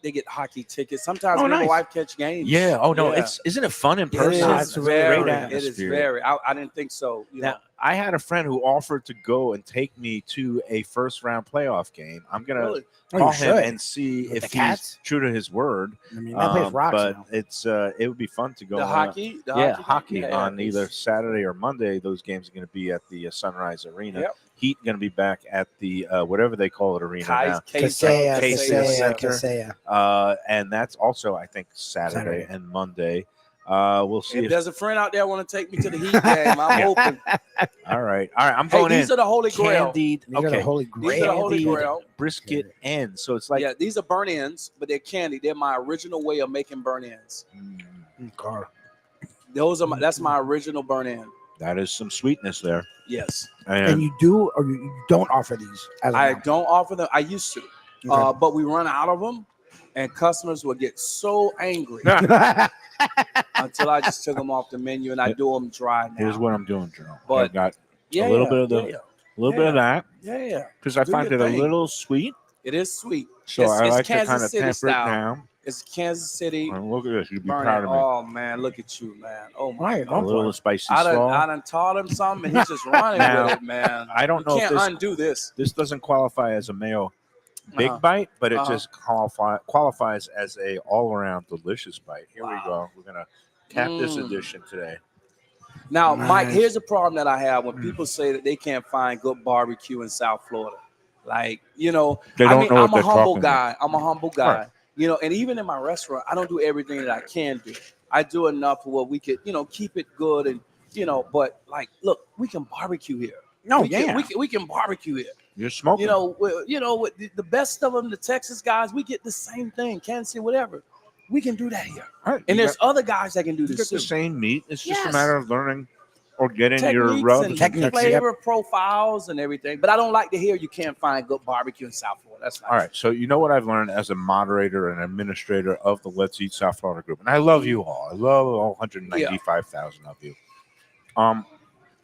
they get hockey tickets. Sometimes my wife catch games. Yeah. Oh, no. Isn't it fun in person? It's very great atmosphere. It is very. I didn't think so. You know. I had a friend who offered to go and take me to a first-round playoff game. I'm going to call him and see if he's true to his word. I mean, that plays rocks but now. it's it would be fun to go. The hockey? Hockey on either Saturday or Monday. Those games are going to be at the Sunrise Arena. Yep. Heat going to be back at the whatever they call it arena now. Kaseya. And that's also, I think, Saturday and Monday. We'll see. If there's a friend out there want to take me to the Heat game, I'm open. All right. I'm going in. These are the Holy Grail. Candied, These are the Holy Grail. These are the Holy Grail. Brisket ends. So it's like these are burnt ends, but they're candy. They're my original way of making burnt ends. Those are that's my original burnt end. That is some sweetness there. Yes. And you do or you don't offer these? I don't offer them. I used to, but we run out of them, and customers will get so angry until I just took them off the menu and I do them dry now. Here's what I'm doing, Joe. But I've got a little bit of bit of that. Yeah. Because I find it a little sweet. It is sweet. So I like to Kansas kind of City temper style. it down. It's Kansas City. And look at this. You'd be burning. proud of me. Oh, man. Look at you, man. Oh, my A little spicy I salt. done taught him something, and he's just running with it, man. I don't know if this undo this. This doesn't qualify as a Mayo big bite, but it just qualifies as a all-around delicious bite. Here we go. We're going to cap this edition today. Now, Mike, here's the problem that I have when people say that they can't find good barbecue in South Florida. Like, I'm a humble guy. I'm a humble guy. Right. And even in my restaurant, I don't do everything that I can do. I do enough for what we could, keep it good and, but like, look, we can barbecue here. We can barbecue here. You're smoking. The best of them, the Texas guys, we get the same thing, Kansas City, whatever. We can do that here. Right. And there's other guys that can do this too. The same meat. It's just a matter of learning or getting your techniques rubs and and techniques, flavor profiles and everything. But I don't like to hear you can't find good barbecue in South Florida. That's not All right. So you know what I've learned as a moderator and administrator of the Let's Eat South Florida group, and I love you all. I love all 195,000 of you.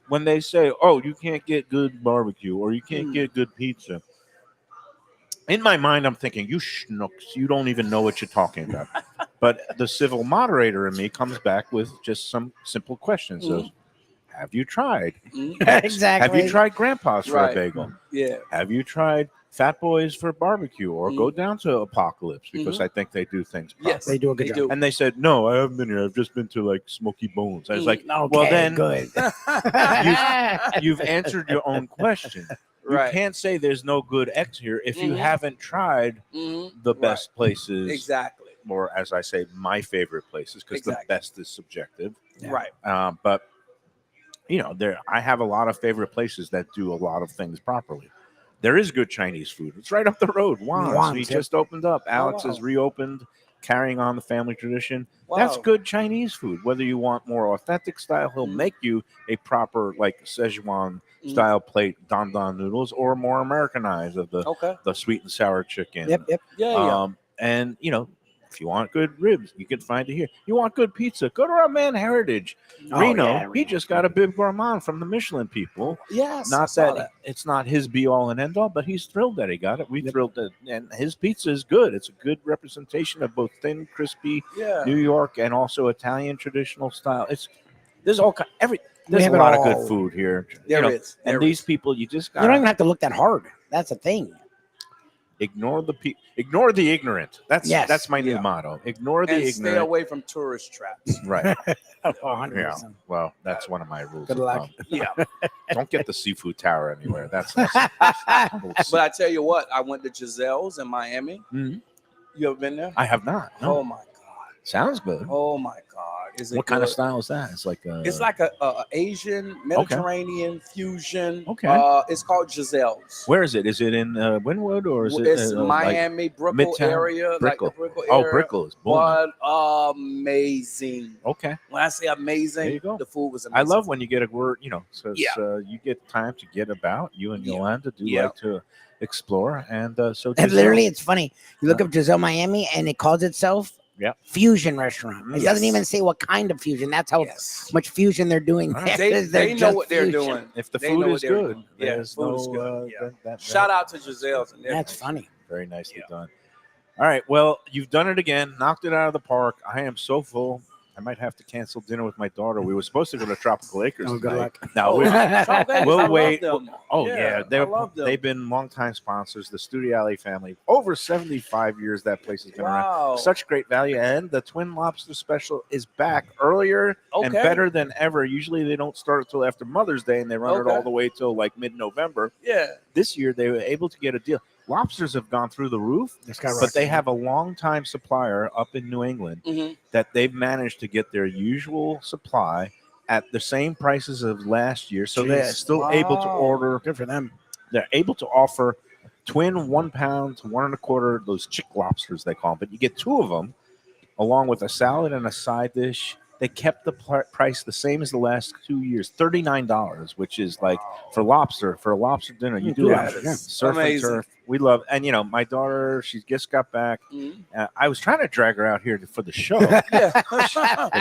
When they say, "Oh, you can't get good barbecue or you can't get good pizza," in my mind, I'm thinking, "You schnooks, you don't even know what you're talking about." But the civil moderator in me comes back with just some simple questions of, have you tried? Exactly. Have you tried Grandpa's for a Right. bagel? Yeah. Have you tried Fat Boys for barbecue? Or go down to Apocalypse because I think they do things properly. Yes, They do a good job. do. And they said, no, I haven't been here. I've just been to like Smoky Bones. I was like, Okay, well, then good. you've answered your own question. Right. You can't say there's no good X here if you haven't tried the best places. Exactly. Or as I say, my favorite places, because the best is subjective. Right. But you know, I have a lot of favorite places that do a lot of things properly. There is good Chinese food. It's right up the road. Juan's. He just opened up. Alex has reopened, carrying on the family tradition. Wow. That's good Chinese food. Whether you want more authentic style, he'll make you a proper like Szechuan style plate, don noodles, or more Americanized of the sweet and sour chicken. Yep. Yeah. And you know, if you want good ribs, you can find it here. You want good pizza, go to our man Heritage. Reno, he just got a Bib Gourmand from the Michelin people. Yes. Not that it's not his be all and end all, but he's thrilled that he got it. We thrilled that, and his pizza is good. It's a good representation of both thin, crispy New York and also Italian traditional style. There's all there's a lot of good food here. There is. And these people, you just got. You don't even have to look that hard. That's the thing. Ignore the ignorant. That's my new motto. Ignore the ignorant. Stay away from tourist traps. Right. 100%. Yeah. Well, that's one of my rules. Good luck. Don't get the seafood tower anywhere. That's. But I tell you what, I went to Giselle's in Miami. Mhm. You ever been there? I have not. No. Oh my God. Sounds good. Oh my God. Is it What kind of good? style is that? It's like a Asian Mediterranean fusion. Okay. It's called Giselle's. Where is it? Is it in Wynwood or is it? It's Miami, Brickell Midtown? area. Brickell. Like the Brickell Oh, area. Brickell is But amazing. Okay. When I say amazing, There you go. the food was I amazing. love when you get a word, so you get time to get about. You and Yolanda do like to explore, and so And literally, it's funny. You look up Giselle Miami, and it calls itself fusion restaurant. It doesn't even say what kind of fusion. That's how much fusion they're doing. They know what they're doing. If the food is good, food is good. that Shout out to Giselle's. That's funny. Very nicely done. All right. Well, you've done it again. Knocked it out of the park. I am so full. I might have to cancel dinner with my daughter. We were supposed to go to Tropical Acres Oh, good tonight. luck. No, we'll wait. Oh, Yeah, they've been longtime sponsors. The Studio Alley family. Over 75 years that place has been around. Such great value. And the Twin Lobster Special is back earlier and better than ever. Usually they don't start until after Mother's Day, and they run it all the way till like mid-November. Yeah. This year they were able to get a deal. Lobsters have gone through the roof, but they have a long-time supplier up in New England that they've managed to get their usual supply at the same prices of last year. So they're still able to order. Good for them. They're able to offer twin 1 pound to 1 1/4, those chick lobsters they call them, but you get 2 of them along with a salad and a side dish. They kept the price the same as the last 2 years, $39, which is like for a lobster dinner. You do have surf and turf. We love, and my daughter, she just got back. I was trying to drag her out here for the show, but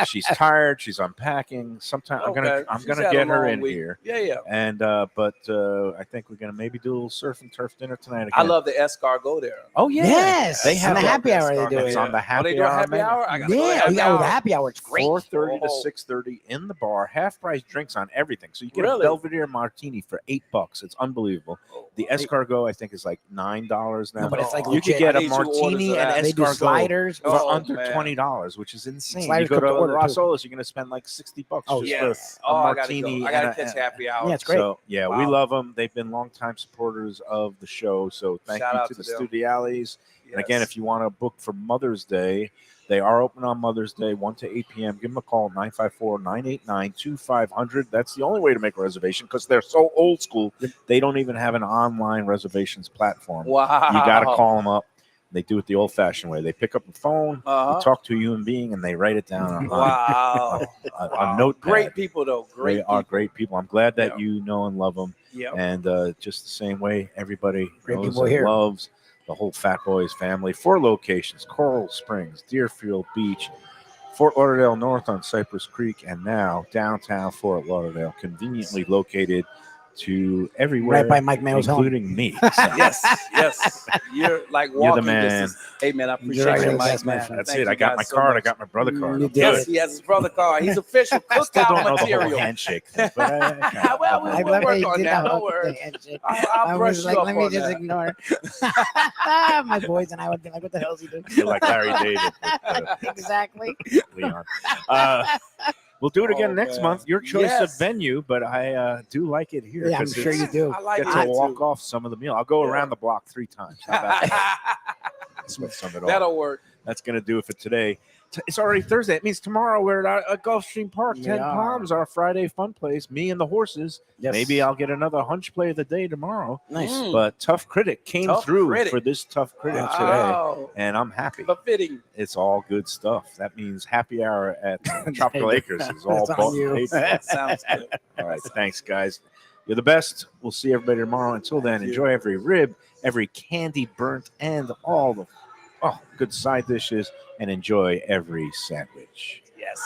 she's tired. She's unpacking. Sometime I'm gonna get her in here. Yeah. And but I think we're gonna maybe do a little surf and turf dinner tonight. Again. I love the escargot there. Oh yeah, yes. They have on the happy hour. They do It's it. on the happy they do hour. happy hour. I gotta go to Yeah, happy hour. the happy hour. It's great. 4:30 to 6:30 in the bar, half price drinks on everything. So you get a Really? Belvedere martini for $8. It's unbelievable. The escargot I think is like $9 now. No, but it's like you legit. could get I a need 2 orders martini of and that. They do escargot sliders. for Oh, under man. $20, which is insane. Sliders You go cooked to to order, Los too. Olas, you're going to spend like $60 Oh, just Yes. for a I gotta martini. go. I gotta and catch happy hour. Yeah, it's great. So we Wow. love them. They've been longtime supporters of the show. So thank Shout you out to to the them. Studio Alleys. And again, Yes. if you want to book for Mother's Day, they are open on Mother's Day, 1 to 8 p.m. Give them a call, 954-989-2500. That's the only way to make a reservation because they're so old school. They don't even have an online reservations platform. Wow. You got to call them up. They do it the old-fashioned way. They pick up the phone, you talk to a human being, and they write it down on a notepad. Great people, though. They are great people. I'm glad that you know and love them. Yeah. And just the same way everybody knows and loves the whole Fat Boys family. 4 locations: Coral Springs, Deerfield Beach, Fort Lauderdale North on Cypress Creek, and now downtown Fort Lauderdale, conveniently located to everywhere, right by Mike Mayo's including home. me. Yes. You're like walking. You're the man. Distance. Hey, man, I appreciate you, Mike. Man. That's Thank it. I got my card. I got my brother card. Yes, he has his brother card. He's official. Cookout don't know material. the whole handshake thing, but we'll work on that. Don't worry. I'll brush you up let me on just that. ignore. My boys and I would be like, "What the hell is he doing?" You're like Larry David. Exactly. Leon. We'll do it again next month. Your choice of venue, but I do like it here. Yeah, I'm sure you do. I like Get to walk off some of the meal. I'll go around the block 3 times. How about that? That'll work. That's going to do it for today. It's already Thursday. It means tomorrow we're at Gulfstream Park, 10 Palms, our Friday fun place. Me and the horses. Yes. Maybe I'll get another hunch play of the day tomorrow. Nice. But Tough Critic came through for this Tough Critic today, and I'm happy. Befitting. It's all good stuff. That means happy hour at Tropical Acres is all bought and paid for. That sounds good. All right. Thanks, guys. You're the best. We'll see everybody tomorrow. Until then, enjoy every rib, every candy burnt, and all the good side dishes, and enjoy every sandwich. Yes.